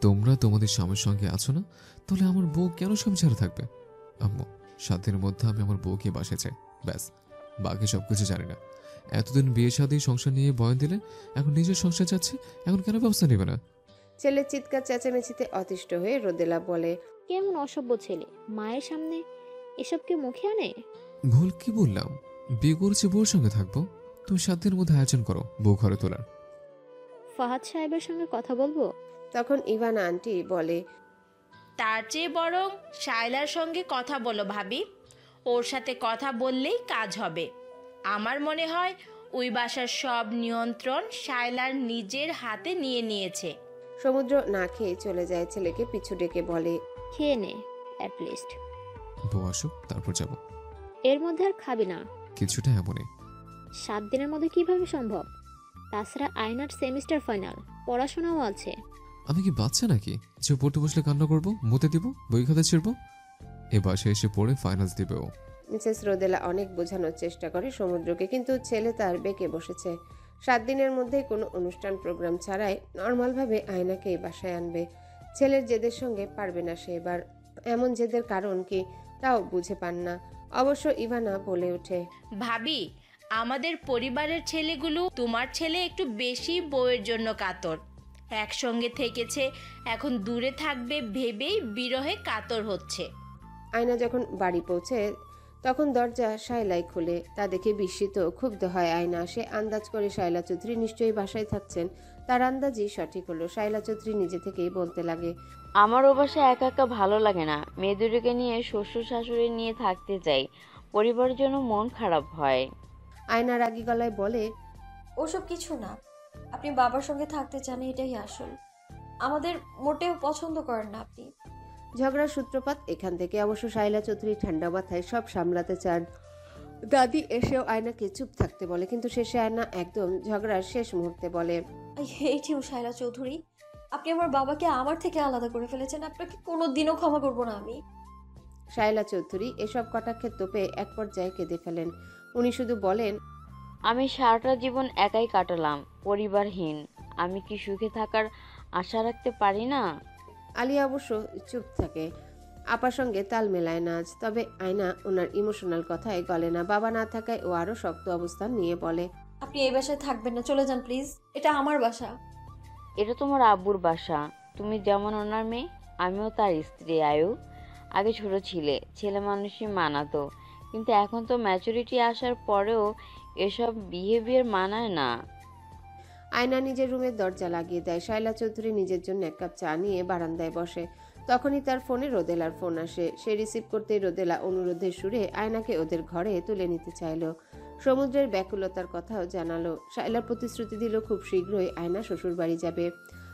তোমরা তোমাদের স্বামীর সঙ্গে আছো না, তাহলে আমার বউ কেন স্বামী ছাড়া থাকবে? আম্মু, 7 দিনের মধ্যে আমি আমার বউকে বাসায় চাই, ব্যাস। বাকি সবকিছু জানি না। এতদিন বিয়ে শাদী সংসার নিয়ে বয়ান দিলে, এখন নিজের সংসার যাচ্ছে, এখন কেন ব্যবস্থা নেবে না? ছেলের চিৎকার চেঁচামেচিতে অতিষ্ঠ হয়ে রোদেলা বলে, কেমন অসভ্য ছেলে, মায়ের সামনে এসব কে মুখে আনে? ভুল কি বললাম? বিয়ে করেছে, বউর সঙ্গে থাকবো। তুমি 7 দিনের মধ্যে আয়োজন করো বউ ঘরে তোলার। ফাহাদ সাহেবের সঙ্গে কথা বলবো। তখন ইভানা আন্টি বলে, তার চেয়ে বরং শায়লার সঙ্গে কথা বলো ভাবি, ওর সাথে কথা বললেই কাজ হবে। আমার মনে হয় ওই বাসার সব নিয়ন্ত্রণ শায়লার নিজের হাতে নিয়ে নিয়েছে। সমুদ্র না খেয়ে চলে যায়, ছেলেকে পিছু ডেকে বলে, খেয়ে নে অ্যাটলিস্ট। বউ আসুক, তারপর যাব। এর মধ্যে আর খাবি না? কিছুটা এমনই। 7 দিনের মধ্যে কিভাবে সম্ভব? তাছাড়া আয়নার সেমিস্টার ফাইনাল, পড়াশোনাও আছে। আমি কি বাচ্চা নাকি যে পড়তে বসলে কান্না করবো, মতে দিব, বই খাতা ছিড়বো? এ বাসায় এসে পড়ে ফাইনালস দিবে ও। মিসেস রোদেলা অনেক বোঝানোর চেষ্টা করে সমুদ্রকে, কিন্তু ছেলে তার বেঁকে বসেছে। 7 দিনের মধ্যে কোনো অনুষ্ঠান প্রোগ্রাম ছাড়াই নর্মালভাবে আয়নাকে এই বাসায় আনবে। ছেলের জেদের সঙ্গে পারবে না সে এবার। এমন জেদের কারণ কি তাও বুঝে পান না। অবশ্য ইভানা বলে ওঠে, ভাবি, আমাদের পরিবারের ছেলেগুলো তোমার ছেলে একটু বেশি বউয়ের জন্য কাতর। একসঙ্গে থেকেছে, এখন দূরে থাকবে ভেবেই বিরহে কাতর হচ্ছে। আয়না যখন বাড়ি পৌঁছে তখন দরজা শায়লাই খুলে। তা দেখে বিস্মিত ক্ষুব্ধ হয় আয়না। সে আন্দাজ করে শায়লা চৌধুরী নিশ্চয়ই বাসায় থাকছেন। তার আন্দাজই সঠিক হলো। শায়লা চৌধুরী নিজে থেকেই বলতে লাগে, আমার ও বাসায় একা একা ভালো লাগে না, মেয়ে দুটোকে নিয়ে শ্বশুর শাশুড়ি নিয়ে থাকতে চাই, পরিবারের জন্য মন খারাপ হয়। আয়না রাগী গলায় বলে, ওসব কিছু না, আপনি বাবার সঙ্গে থাকতে চান এটাই আসল। আমাদের মোটেও পছন্দ করেন না আপনি। ঝগড়ার সূত্রপাত এখান থেকে। অবশ্য শায়লা চৌধুরী ঠান্ডা মাথায় সব সামলাতে চান। দাদি এসেও আয়নাকে চুপ থাকতে বলে, কিন্তু শেষে আয়না একদম ঝগড়ার শেষ মুহূর্তে বলে, I hate you Shaila Chowdhury, আপনি আমার বাবাকে আমার থেকে আলাদা করে ফেলেছেন, আপনাকে কোনোদিনও ক্ষমা করব না আমি। শায়লা চৌধুরী এসব কটাক্ষের তোপে এক পর্যায়ে কেঁদে ফেলেন। উনি শুধু বলেন, আমি সারাটা জীবন একাই কাটালাম, পরিবারহীন, আমি কি সুখে থাকার আশা রাখতে পারি না? আলিয়া অবশ্য চুপ থাকে, আপার সঙ্গে তাল মেলায় না আজ। তবে আয়না ওনার ইমোশনাল কথায় গলে না। বাবা না থাকায় ও আরো শক্ত অবস্থান নিয়ে বলে, আপনি এই বাসায় থাকবেন না, চলে যান প্লিজ, এটা আমার বাসা। এটা তোমার আব্বুর বাসা, তুমি যেমন ওনার মেয়ে, আমিও তার স্ত্রী। আয়ু, আগে ছোট ছিলে, ছেলে মানুষই মানাতো, কিন্তু এখন তো ম্যাচুরিটি আসার পরেও এসব বিহেভিয়ার মানায় না। আয়না নিজের রুমের দরজা লাগিয়ে দেয়। শায়লা চৌধুরী নিজের জন্য এক কাপ চা নিয়ে বারান্দায় বসে। তখনই তার ফোনে রোদেলার ফোন আসে। সে রিসিভ করতেই রোদেলা অনুরোধের সুরে আয়নাকে ওদের ঘরে তুলে নিতে চাইল। সমুদ্রের ব্যাকুলতার কথাও জানালো। শায়লা প্রতিশ্রুতি দিল খুব শীঘ্রই আয়না শ্বশুর বাড়ি যাবে।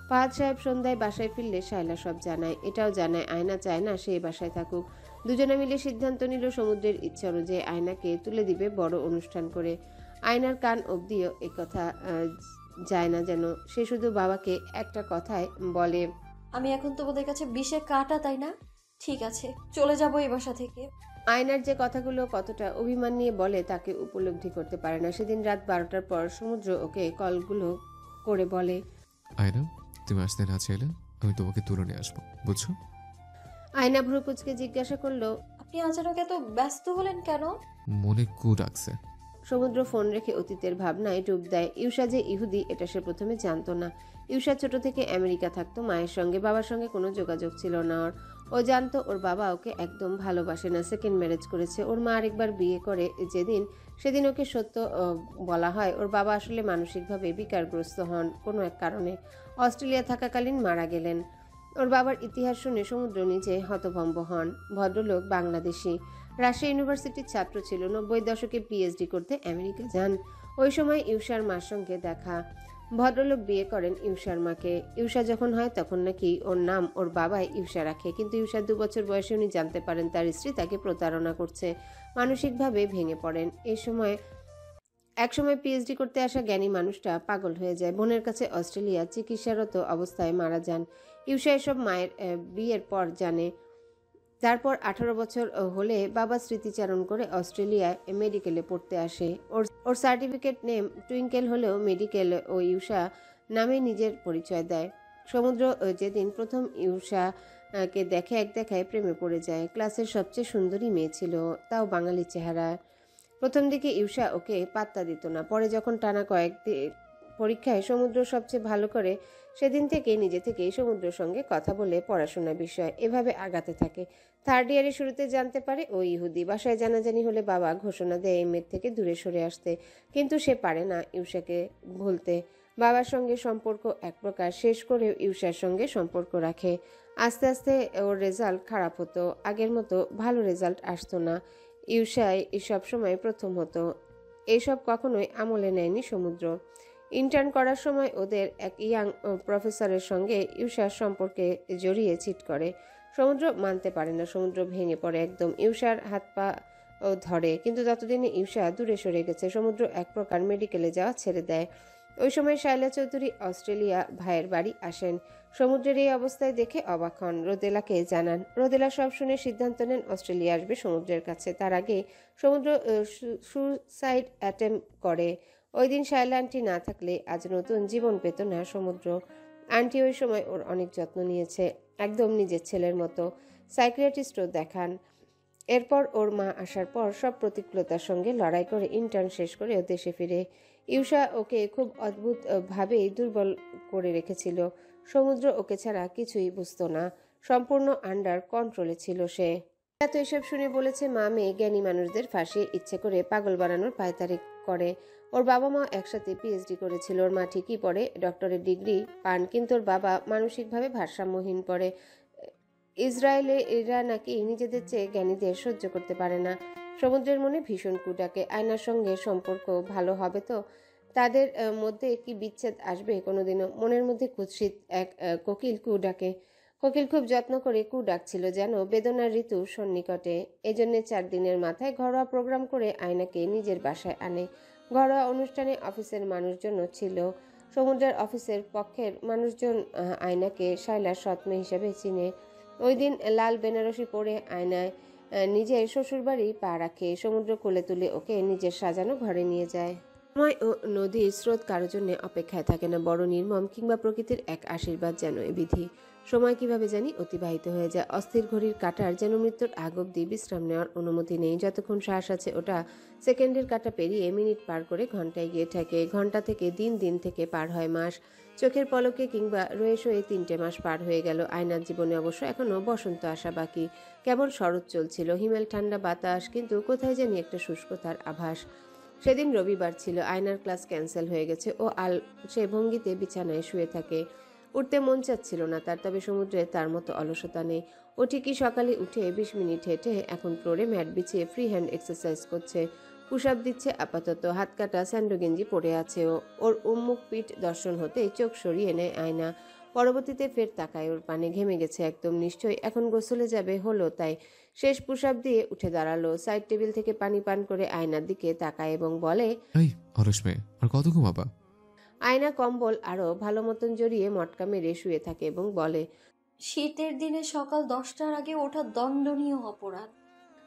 ফাহাদ সাহেব সন্ধ্যায় বাসায় ফিরলে শায়লা সব জানায়। এটাও জানায় আয়না চায় না সে বাসায় থাকুক। দুজনে মিলে সিদ্ধান্ত নিল সমুদ্রের ইচ্ছা অনুযায়ী আয়নাকে তুলে দিবে বড় অনুষ্ঠান করে। আয়নার কান অবধিও একথা যায় না যেন। সে শুধু বাবাকে একটা কথায় বলে, আমি এখন তোমাদের কাছে বিষে কাটা, তাই না? ঠিক আছে, চলে যাব এই বাসা থেকে। আয়নার যে কথাগুলো কতটা অভিমান নিয়ে বলে তাকে উপলব্ধি করতে পারে না। সেদিন রাত 12টার পর সমুদ্র ওকে কলগুলো করে বলে, আয়না, তুমি আসতে না চাইলে আমি তোমাকে তুলে নিয়ে আসবো, বুঝছো? আয়না ভ্রু কুচকে জিজ্ঞাসা করলো, আপনি আচানক এত ব্যস্ত হলেন কেন? মনে কু ডাকছে। সমুদ্র ফোন রেখে অতীতের ভাবনায় ডুব দেয়। ইউসা যে ইহুদি এটা সে প্রথমে জানতো না। ইউসা ছোট থেকে আমেরিকা থাকতো মায়ের সঙ্গে, বাবার সঙ্গে কোনো যোগাযোগ ছিল না ওর। ও জানতো ওর বাবা ওকে একদম ভালোবাসে না, সেকেন্ড ম্যারেজ করেছে। ওর মা আরেকবার বিয়ে করে সেদিন ওকে সত্য বলা হয় ওর বাবা আসলে মানসিকভাবে বিকারগ্রস্ত হন কোনো এক কারণে। অস্ট্রেলিয়া থাকাকালীন মারা গেলেন। ওর বাবার ইতিহাস শুনে সমুদ্র নিজে হতভম্ব হন। ভদ্রলোক বাংলাদেশি, রাজশাহী ইউনিভার্সিটির ছাত্র ছিল। 90 দশকে পিএইচডি করতে আমেরিকা যান। ওই সময় ইউসার মার সঙ্গে দেখা। ভদ্রলোক বিয়ে করেন ইউসার মাকে। ইউসা যখন হয় তখন নাকি ওর নাম ওর বাবাই ইউসা রাখে, কিন্তু ইউসার 2 বছর বয়সে উনি জানতে পারেন তার স্ত্রী তাকে প্রতারণা করছে। মানসিকভাবে ভেঙে পড়েন। একসময় পিএইচডি করতে আসা জ্ঞানী মানুষটা পাগল হয়ে যায়। বোনের কাছে অস্ট্রেলিয়া চিকিৎসারত অবস্থায় মারা যান। ইউসা এসব মায়ের বিয়ের পর জানে। তারপর 18 বছর হলে বাবা স্মৃতিচারণ করে অস্ট্রেলিয়ায় মেডিকেলে পড়তে আসে। ওর সার্টিফিকেট নেম টুইঙ্কেল হলেও মেডিকেল ও ইউসা নামে নিজের পরিচয় দেয়। সমুদ্র যেদিন প্রথম ইউসাকে দেখে এক দেখায় প্রেমে পড়ে যায়। ক্লাসের সবচেয়ে সুন্দরী মেয়ে ছিল, তাও বাঙালি চেহারা। প্রথম দিকে ইউসা ওকে পাত্তা দিত না। পরে যখন টানা কয়েকদিন পরীক্ষায় সমুদ্র সবচেয়ে ভালো করে, সেদিন থেকে নিজে থেকেই সমুদ্রের সঙ্গে কথা বলে পড়াশোনার বিষয় এভাবে আগাতে থাকে। 3rd ইয়ারের শুরুতে জানতে পারে ও ইহুদি। বাসায় জানাজানি হলে বাবা ঘোষণা দেয় এই মেয়ের থেকে দূরে সরে আসতে, কিন্তু সে পারে না ইউসাকে ভুলতে। বাবার সঙ্গে সম্পর্ক এক প্রকার শেষ করেও ইউসার সঙ্গে সম্পর্ক রাখে। আস্তে আস্তে ওর রেজাল্ট খারাপ হতো, আগের মতো ভালো রেজাল্ট আসতো না। ইউসাই সবসময় প্রথম হতো। এইসব কখনোই আমলে নেয়নি সমুদ্র। ইন্টার্ন করার সময় ওদের এক ইয়াং প্রফেসরের সঙ্গে ইউসার সম্পর্কে জড়িয়ে চিট করে। সমুদ্র মানতে পারে না, সমুদ্র ভেঙে পড়ে একদম। ইউসার হাত পা ধরে, কিন্তু ততদিনে ইউসা দূরে সরে গেছে। সমুদ্র এক প্রকার মেডিকেলে যাওয়া ছেড়ে দেয়। ওই সময় শায়লা চৌধুরী অস্ট্রেলিয়া ভাইয়ের বাড়ি আসেন। সমুদ্রের এই অবস্থায় দেখে অবাক হন, রোদেলাকে জানান। রোদেলা সব শুনে সিদ্ধান্ত নেন অস্ট্রেলিয়া আসবে সমুদ্রের কাছে। তার আগে সমুদ্র সুসাইড অ্যাটেম্প করে। ওই দিন শায়লা আন্টি না থাকলে আজ নতুন জীবন পেত না সমুদ্র। আন্টি ওই সময় ওর অনেক যত্ন নিয়েছে, একদম নিজের ছেলের মতো। সাইকিয়াট্রিস্টও দেখান। এরপর ওর মা আসার পর সব প্রতিকূলতার সঙ্গে লড়াই করে ইন্টার্ন শেষ করে ও দেশে ফিরে। ইউসা ওকে খুব অদ্ভুতভাবেই দুর্বল করে রেখেছিল। সমুদ্র ওকে ছাড়া কিছুই বুঝতো না, সম্পূর্ণ আন্ডার কন্ট্রোলে ছিল সে। এত এসব শুনে বলেছে মা মেয়ে জ্ঞানী মানুষদের ফাঁসিয়ে ইচ্ছে করে পাগল বানানোর পায়তারি করে। ওর বাবা মা একসাথে পিএইচডি করেছিল। ওর মা ঠিকই পড়ে, ডক্টরের ডিগ্রি পান, কিন্তু ওর বাবা মানসিকভাবে ভারসাম্যহীন পড়ে। ইসরায়েলে এরা নাকি নিজেদের চেয়ে জ্ঞানীদের সহ্য করতে পারে না। সমুদ্রের মনে ভীষণ কুডাকে। আয়নার সঙ্গে সম্পর্ক ভালো হবে তো তাদের মধ্যে কি বিচ্ছেদ আসবে কোনোদিনও? মনের মধ্যে কুৎসিত এক কোকিল কু ডাকে। কোকিল খুব যত্ন করে কু ডাকছিল, যেন বেদনার ঋতু সন্নিকটে। এজন্য 4 দিনের মাথায় ঘরোয়া প্রোগ্রাম করে আয়নাকে নিজের বাসায় আনে। ঘরোয়া অনুষ্ঠানে অফিসের মানুষজনও ছিল। সমুদ্রের অফিসের পক্ষের মানুষজন আয়নাকে শায়লার সৎমে হিসেবে চিনে। ওই দিন লাল বেনারসি পরে আয়নায় নিজের শ্বশুরবাড়ি পা রাখে। সমুদ্র কোলে তুলে ওকে নিজের সাজানো ঘরে নিয়ে যায়। সময় ও নদীর স্রোত কারোর জন্য অপেক্ষায় থাকে না, বড় নির্মম, কিংবা প্রকৃতির এক আশীর্বাদ যেন এ বিধি। সময় কিভাবে জানি অতিবাহিত হয়ে যায়। অস্থির ঘড়ির কাঁটার যেন মৃত্যুর আগ অব্দি বিশ্রাম নেওয়ার অনুমতি নেই। যতক্ষণ শ্বাস আছে ওটা সেকেন্ডের কাঁটা পেরিয়ে মিনিট পার করে ঘন্টায় গিয়ে ঠেকে। ঘন্টা থেকে দিন, দিন থেকে পার হয় মাস। চোখের পলকে কিংবা রয়ে শোয়ে 3টে মাস পার হয়ে গেল। আয়নার জীবনে অবশ্য এখনও বসন্ত আসা বাকি। কেবল শরৎ চলছিল, হিমেল ঠান্ডা বাতাস, কিন্তু কোথায় জানি একটা শুষ্কতার আভাস। সেদিন রবিবার ছিল। আয়নার ক্লাস ক্যান্সেল হয়ে গেছে। ও সে ভঙ্গিতে বিছানায় শুয়ে থাকে। উঠতে মন চাচ্ছিল না তার, তবে সমুদ্রে তার মতো অলসতা নেই। ও ঠিকই সকালে উঠে 20 মিনিট হেঁটে এখন ফ্লোরে ম্যাট বিছিয়ে ফ্রি হ্যান্ড এক্সারসাইজ করছে। পুশ আপ দিচ্ছে আপাতত। হাত কাটা স্যান্ডো গেঞ্জি পরে আছে ও। ওর উন্মুখ পিঠ দর্শন হতেই চোখ সরিয়ে নেয় আয়না। পরবর্তীতে ফের তাকায় ওর পানে। ঘেমে গেছে একদম, নিশ্চয়ই এখন গোসলে যাবে, হলো তাই। শেষ পুশ আপ দিয়ে উঠে দাঁড়ালো। সাইড টেবিল থেকে পানি পান করে আয়নার দিকে তাকায় এবং বলে, এই অলস মেয়ে, আর কত ঘুমাবা? আয়না কম্বল আরো ভালো মতন জড়িয়ে মটকা মেরে শুয়ে থাকে এবং বলে, শীতের দিনে সকাল 10টার আগে ওঠা দণ্ডনীয় অপরাধ।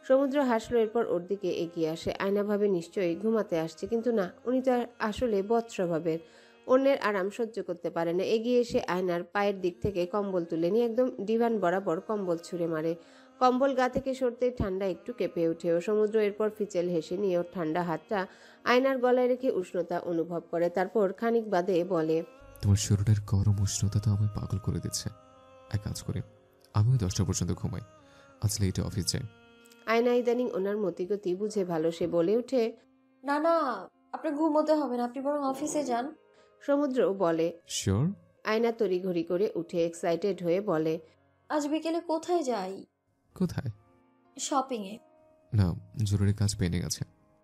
সমুদ্র হাসলো। এরপর ওর দিকে এগিয়ে আসে। আয়না ভাবে নিশ্চয়ই ঘুমাতে আসছে, কিন্তু না, উনি তো আসলে বৎস্বভাবের, অন্যের আরাম সহ্য করতে পারে না। এগিয়ে এসে আয়নার পায়ের দিক থেকে কম্বল তুলে নিয়ে একদম ডিভান বরাবর কম্বল ছুঁড়ে মারে। কম্বল গা থেকে সরতে ঠান্ডা একটু কেঁপে ওঠে ও। সমুদ্র এরপর ফিচেল হেসে নিয়ে ওর ঠান্ডা হাতটা আয়নার গলায় রেখে উষ্ণতা অনুভব করে। তারপর খানিক বাদে বলে, তোমার শরীরের গরম উষ্ণতা তো আমায় পাগল করে দিচ্ছে। এক কাজ করি, আমিও 10টা পর্যন্ত ঘুমাই, আজ লেটে অফিস যাই। আয়না ইদানিং ওনার মতিগতি বুঝে ভালো। সে বলে ওঠে, না না, আপনার ঘুমোতে হবে না, আপনি বরং অফিসে যান। সমুদ্র বলে, শিওর? আয়না তড়িঘড়ি করে উঠে এক্সাইটেড হয়ে বলে, আজ বিকেলে কোথায় যাই? কোথায়? শপিং এ। না, জরুরি কাজ পেন্ডিং আছে।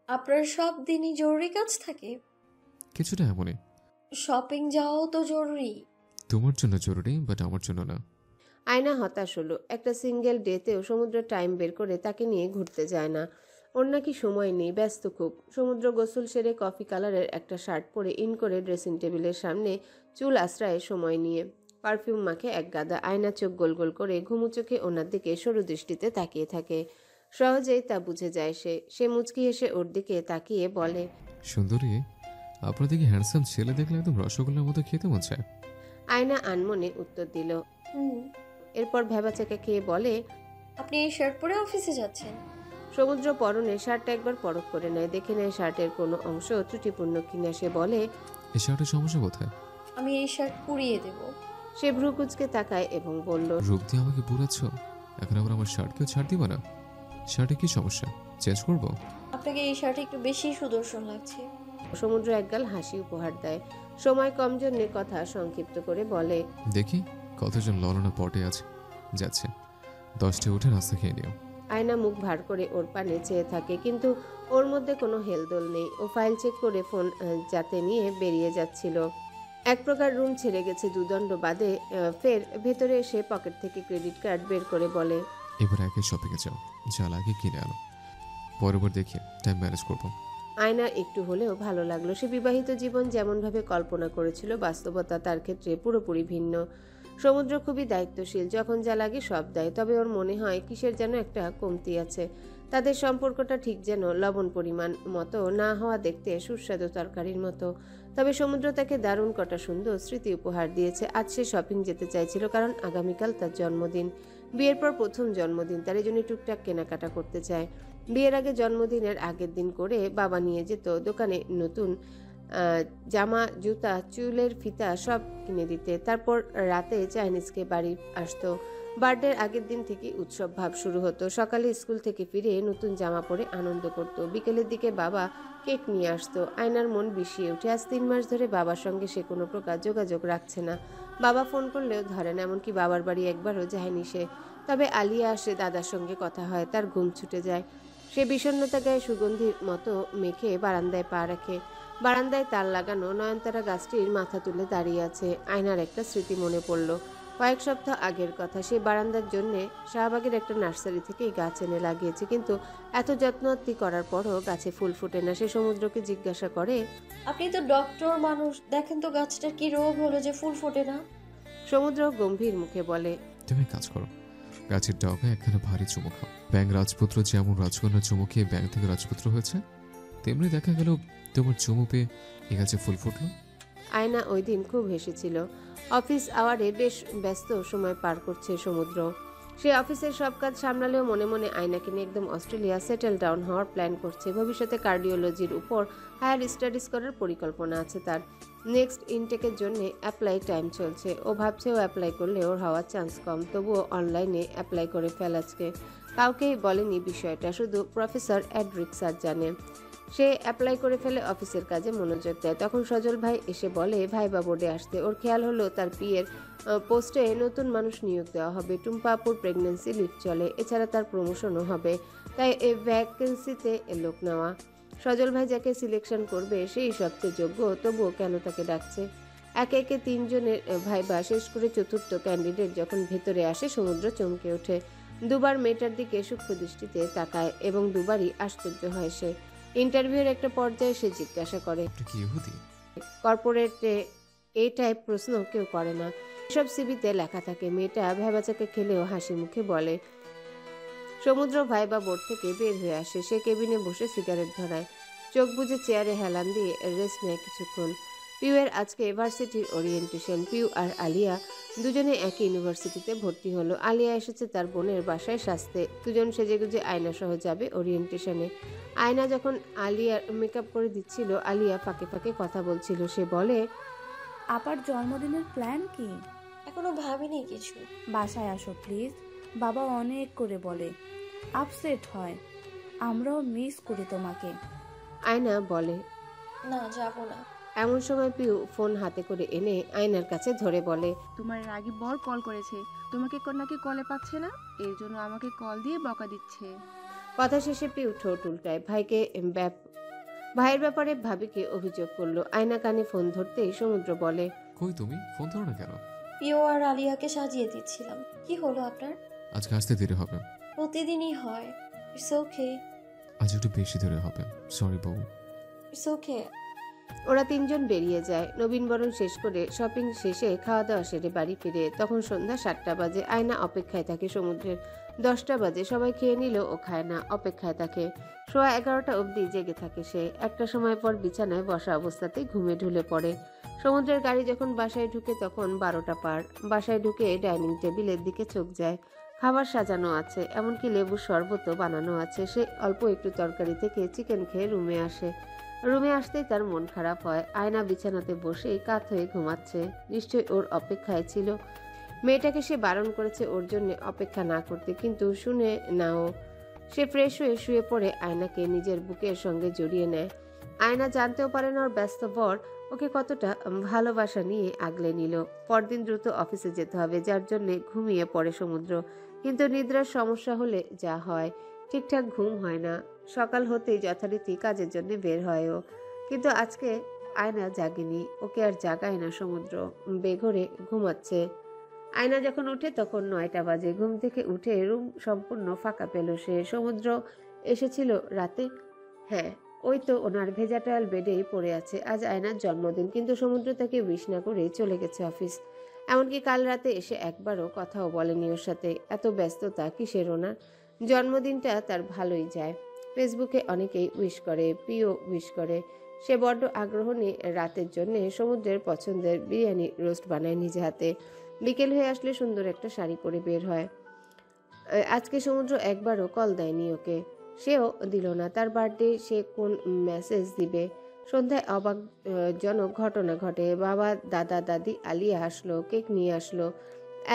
আপনার সব দিনই জরুরি কাজ থাকে? কিছুটা এমনই। শপিং যাওয়াও তো জরুরি। তোমার জন্য জরুরি, বাট আমার জন্য না। আয়না হতাশ হলো। একটা সিঙ্গেল ডেতেও সমুদ্র টাইম বের করে তাকে নিয়ে ঘুরতে যায় না। ওর নাকি সময় নেই, ব্যস্ত খুব। সমুদ্র গোসল সেরে কফি কালারের একটা শার্ট পরে ইন করে ড্রেসিং টেবিলের সামনে চুল আশ্রয়ে সময় নিয়ে পারফিউম মাখে এক গাদা। আয়না চোখ গোল গোল করে ঘুমু চোখে ওনার দিকে সরু দৃষ্টিতে তাকিয়ে থাকে। সহজেই তা বুঝে যায় সে মুচকি হেসে ওর দিকে তাকিয়ে বলে, সুন্দরী, আপনার দিকে হ্যান্ডসাম ছেলে দেখলে একদম রসগোল্লার মতো খেতে মন চায়। আয়না আনমনে উত্তর দিল। এরপর ভেবাচাকা খেয়ে বলে, আপনি এই শার্ট পরে অফিসে যাচ্ছেন? সমুদ্র পরনে শার্টটা একবার পরখ করে নেয়, দেখে নেয় শার্টের কোনো অংশ ত্রুটিপূর্ণ কিনা। সে বলে, এই শার্টের সমস্যা কোথায়? আমি এই শার্ট পুড়িয়ে দেব। সে ভ্রু কুচকে তাকায় এবং বলল, রূপ দিয়ে আমাকে পুরাচ্ছ, এখন আবার আমার শার্টকেও ছাড় দিবা না? শার্টে কি সমস্যা, চেঞ্জ করব? আপনাকে এই শার্টে একটু বেশি সুদর্শন লাগছে। সমুদ্র একগাল হাসি উপহার দেয়। সময় কম জন্য কথা সংক্ষিপ্ত করে বলে, দেখি কতজন ললনা পটে আছে, যাচ্ছে 10টে উঠে নাস্তা খেয়ে নিও। আয়না মুখ ভার করে ওর পানে চেয়ে থাকে, কিন্তু ওর মধ্যে কোনো হেলদোল নেই। ও ফাইল চেক করে ফোন যাতে নিয়ে বেরিয়ে যাচ্ছিল। এক প্রকার রুম ছেড়ে গেছে দুদণ্ড বাদে ফের ভেতরে এসে পকেট থেকে ক্রেডিট কার্ড বের করে বলে, এবার একে শপিংয়ে যাও, যা লাগে কিনে আনো, পরেরবার দেখি টাইম ম্যানেজ করবো। আয়নার একটু হলেও ভালো লাগলো। সে বিবাহিত জীবন যেমনভাবে কল্পনা করেছিল, বাস্তবতা তার ক্ষেত্রে পুরোপুরি ভিন্ন। সমুদ্র খুবই দায়িত্বশীল, যখন যা লাগে সব দেয়। তবে ওর মনে হয় কিসের যেন একটা কমতি আছে। তাদের সম্পর্কটা ঠিক যেন লবণ পরিমাণ মতো না হওয়া দেখতে সুস্বাদু তরকারির মতো। তবে সমুদ্র তাকে দারুণ কটা সুন্দর স্মৃতি উপহার দিয়েছে। আজ সে শপিং যেতে চাইছিল, কারণ আগামীকাল তার জন্মদিন। বিয়ের পর প্রথম জন্মদিন, তার এই জন্য টুকটাক কেনাকাটা করতে চায়। বিয়ের আগে জন্মদিনের আগের দিন করে বাবা নিয়ে যেত দোকানে নতুন জামা, জুতা, চুলের ফিতা সব কিনে দিতে। তারপর রাতে চাইনিজকে বাড়ি আসতো। বার্থডের আগের দিন থেকে উৎসব ভাব শুরু হতো। সকালে স্কুল থেকে ফিরে নতুন জামা পরে আনন্দ করত। বিকেলের দিকে বাবা কেক নিয়ে আসতো। আয়নার মন বিষিয়ে ওঠে। আজ 3 মাস ধরে বাবার সঙ্গে সে কোনো প্রকার যোগাযোগ রাখছে না। বাবা ফোন করলেও ধরে না, এমনকি বাবার বাড়ি একবারও যায়নি সে। তবে আলিয়া আসে, দাদার সঙ্গে কথা হয়, তার ঘুম ছুটে যায়। সে বিষণ্ণতা গায়ে সুগন্ধির মতো মেখে বারান্দায় পা রাখে। বারান্দায় তার লাগানো নয়নতারা গাছটির মাথা তুলে দাঁড়িয়ে আছে। আয়নার একটা স্মৃতি মনে পড়ল। কয়েক সপ্তাহ আগের কথা। সে বারান্দার জন্যে শাহবাগের একটা নার্সারি থেকে গাছ এনে লাগিয়েছে, কিন্তু এত যত্নআত্তি করার পরও গাছে ফুল ফোটে না। সে সমুদ্রকে জিজ্ঞাসা করে, আপনি তো ডক্টর মানুষ, দেখেন তো গাছটার কি রোগ হলো যে ফুল ফোটে না? সমুদ্র গম্ভীর মুখে বলে, তুমি কাজ করো, গাছের ডগা একখানা ভারী চুমু খাও। ব্যাং রাজপুত্র যেমন রাজকন্যার চুমু খেয়ে ব্যাং থেকে রাজপুত্র হয়েছে, তেমনি দেখা গেল তোমার চুমু পেয়ে এ গাছে ফুল ফুটলো। আয়না ওই দিন খুব হেসেছিল। অফিস আওয়ারে বেশ ব্যস্ত সময় পার করছে সমুদ্র। সে অফিসের সব কাজ সামলালেও মনে মনে আয়নাকে নিয়ে একদম অস্ট্রেলিয়া সেটেল ডাউন হওয়ার প্ল্যান করছে। ভবিষ্যতে কার্ডিওলজির উপর হায়ার স্টাডিজ করার পরিকল্পনা আছে তার। নেক্সট ইনটেকের জন্য অ্যাপ্লাই টাইম চলছে। ও ভাবছে ও অ্যাপ্লাই করলে ওর হওয়ার চান্স কম, তবুও অনলাইনে অ্যাপ্লাই করে ফেলাজকে। কাউকেই বলেনি বিষয়টা, শুধু প্রফেসর এডরিক স্যার জানে। সে অ্যাপ্লাই করে ফেলে, অফিসের কাজে মনোযোগ দেয়। তখন সজল ভাই এসে বলে ভাইবা বোর্ডে আসতে। ওর খেয়াল হলো তার পিএর পোস্টে নতুন মানুষ নিয়োগ দেওয়া হবে। টুম্পা আপুর প্রেগনেন্সি লিভ চলে, এছাড়া তার প্রমোশনও হবে। তাই এই ভ্যাকেন্সিতে লোক নেওয়া। সজল ভাই যাকে সিলেকশন করবে সেই সবচেয়ে যোগ্য, তবুও কেন তাকে ডাকছে? একে একে 3 জনের ভাইবা শেষ করে চতুর্থ ক্যান্ডিডেট যখন ভেতরে আসে, সমুদ্র চমকে ওঠে। দুবার মেয়েটার দিকে সূক্ষ্ম দৃষ্টিতে তাকায় এবং দুবারই আশ্চর্য হয় সে। ইন্টারভিউয়ের একটা পর্যায়ে সে জিজ্ঞাসা করে, কর্পোরেটে এই টাইপ প্রশ্ন কেউ করে না, সব সিভিতে লেখা থাকে। মেয়েটা ভেবাচাকে খেলেও হাসি মুখে বলে। সমুদ্র ভাইবা বোর্ড থেকে বের হয়ে আসে। সে কেবিনে বসে সিগারেট ধরায়, চোখ বুজে চেয়ারে হেলান দিয়ে রেস্ট নেয় কিছুক্ষণ। পিউয়ের আজকে ভার্সিটির ওরিয়েন্টেশন। পিউ আর আলিয়া দুজনে একই ইউনিভার্সিটিতে ভর্তি হলো। আলিয়া এসেছে তার বোনের বাসায় সাজতে। দুজন সেজেগুজে আয়না সহ যাবে ওরিয়েন্টেশনে। আয়না যখন আলিয়ার মেকআপ করে দিচ্ছিল, আলিয়া ফাঁকে ফাঁকে কথা বলছিল। সে বলে, আপার জন্মদিনের প্ল্যান কি? এখনো ভাবিনি কিছু। বাসায় আসো প্লিজ, বাবা অনেক করে বলে, আপসেট হয়, আমরাও মিস করি তোমাকে। আয়না বলে, না যাব না। এমন সময় পিউ ফোন হাতে করে এনে আয়নার কাছে ধরে বলে, তোমার রাগী বর কল করেছে, তোমাকে নাকি কলে পাচ্ছে না, এর জন্য আমাকে কল দিয়ে বকা দিচ্ছে। কথা শেষে পিউ ঠোঁট উল্টায়। ভাইয়ের ব্যাপারে ভাবিকে অভিযোগ করলো। আয়না কানে ফোন ধরতেই সমুদ্র বলে, কই তুমি, ফোন ধরো না কেন? পিও আর আলিয়াকে সাজিয়ে দিচ্ছিলাম। কি হলো আপনার? আজকে আসতে দেরি হবে। প্রতিদিনই হয়। It's okay. আজ একটু বেশি দেরি হবে, সরি বউ। It's okay. ওরা তিনজন বেরিয়ে যায়। নবীনবরণ শেষ করে শপিং শেষে খাওয়া দাওয়া সেরে বাড়ি ফিরে তখন সন্ধ্যা 7টা বাজে। আয়না অপেক্ষায় থাকে সমুদ্রের। 10টা বাজে, সবাই খেয়ে নিল, ও খায় না, অপেক্ষায় থাকে। সোয়া 11টা অবধি জেগে থাকে সে। একটা সময় পর বিছানায় বসা অবস্থাতেই ঘুমে ঢুলে পড়ে। সমুদ্রের গাড়ি যখন বাসায় ঢুকে তখন 12টা পার। বাসায় ঢুকে ডাইনিং টেবিলের দিকে চোখ যায়। খাবার সাজানো আছে, এমনকি লেবুর শরবতও বানানো আছে। সে অল্প একটু তরকারি থেকে চিকেন খেয়ে রুমে আসে। রুমে আসতেই তার মন খারাপ হয়। আয়না বিছানাতে বসেই কাত হয়ে ঘুমাচ্ছে। নিশ্চয়ই ওর অপেক্ষায় ছিল। মেয়েটাকে সে বারণ করেছে ওর জন্য অপেক্ষা না করতে, কিন্তু শুনে নাও। সে ফ্রেশ হয়ে শুয়ে পড়ে আয়নাকে নিজের বুকের সঙ্গে জড়িয়ে নেয়। আয়না জানতেও পারে না ওর ব্যস্ত বর ওকে কতটা ভালোবাসা নিয়ে আগলে নিল। পরদিন দ্রুত অফিসে যেতে হবে, যার জন্য ঘুমিয়ে পড়ে সমুদ্র। কিন্তু নিদ্রার সমস্যা হলে যা হয়, ঠিকঠাক ঘুম হয় না। সকাল হতেই যথারীতি কাজের জন্য বের হয় ও। কিন্তু আজকে আয়না জাগেনি, ওকে আর জাগায় না সমুদ্র। বেঘরে ঘুমাচ্ছে। আয়না যখন উঠে তখন 9টা বাজে। ঘুম থেকে উঠে রুম সম্পূর্ণ ফাঁকা পেল সে। সমুদ্র এসেছিল রাতে? হ্যাঁ, ওই তো ওনার ভেজা টায়াল বেডেই পড়ে আছে। আজ আয়নার জন্মদিন, কিন্তু সমুদ্র তাকে উইশ না করে চলে গেছে অফিস। এমনকি কাল রাতে এসে একবারও কথাও বলেনি ওর সাথে। এত ব্যস্ততা কিসের ওনার? জন্মদিনটা তার ভালোই যায়। ফেসবুকে অনেকেই উইশ করে, প্রিয় উইশ করে। সে বড্ড আগ্রহ নিয়ে রাতের জন্য সমুদ্রের পছন্দের বিরিয়ানি রোস্ট বানায় নিজে হাতে। বিকেল হয়ে আসলে সুন্দর একটা শাড়ি পরে বের হয়। আজকে সমুদ্র একবারও কল দেয়নি ওকে, সেও দিল না। তার বার্থডে সে কোন মেসেজ দিবে? সন্ধ্যায় অবাকজনক ঘটনা ঘটে। বাবা, দাদা, দাদি আলিয়া আসলো, কেক নিয়ে আসলো।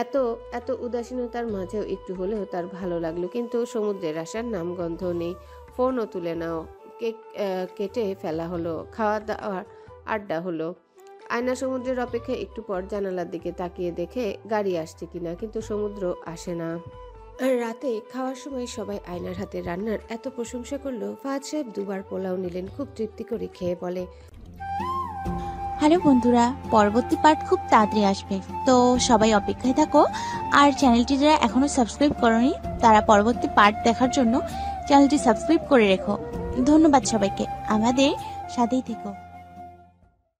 এত এত উদাসীনতার মাঝেও একটু হলেও তার ভালো লাগলো। কিন্তু সমুদ্রের আসার নামগন্ধ নেই। ফোনও তুলে নাও। কেক কেটে ফেলা হলো, খাওয়া দাওয়ার আড্ডা হলো। আয়না সমুদ্রের অপেক্ষায় একটু পর জানালার দিকে তাকিয়ে দেখে গাড়ি আসছে কিনা, কিন্তু সমুদ্র আসে না। রাতে খাওয়ার সময় সবাই আয়নার হাতে রান্নার এত প্রশংসা করলো। ফাহাদ সাহেব দুবার পোলাও নিলেন, খুব তৃপ্তি করে খেয়ে বলে, হ্যালো বন্ধুরা, পরবর্তী পার্ট খুব তাড়াতাড়ি আসবে, তো সবাই অপেক্ষায় থাকো। আর চ্যানেলটি যারা এখনো সাবস্ক্রাইব করোনি তারা পরবর্তী পার্ট দেখার জন্য চ্যানেলটি সাবস্ক্রাইব করে রেখো। ধন্যবাদ সবাইকে, আমাদের সাথেই থেকো।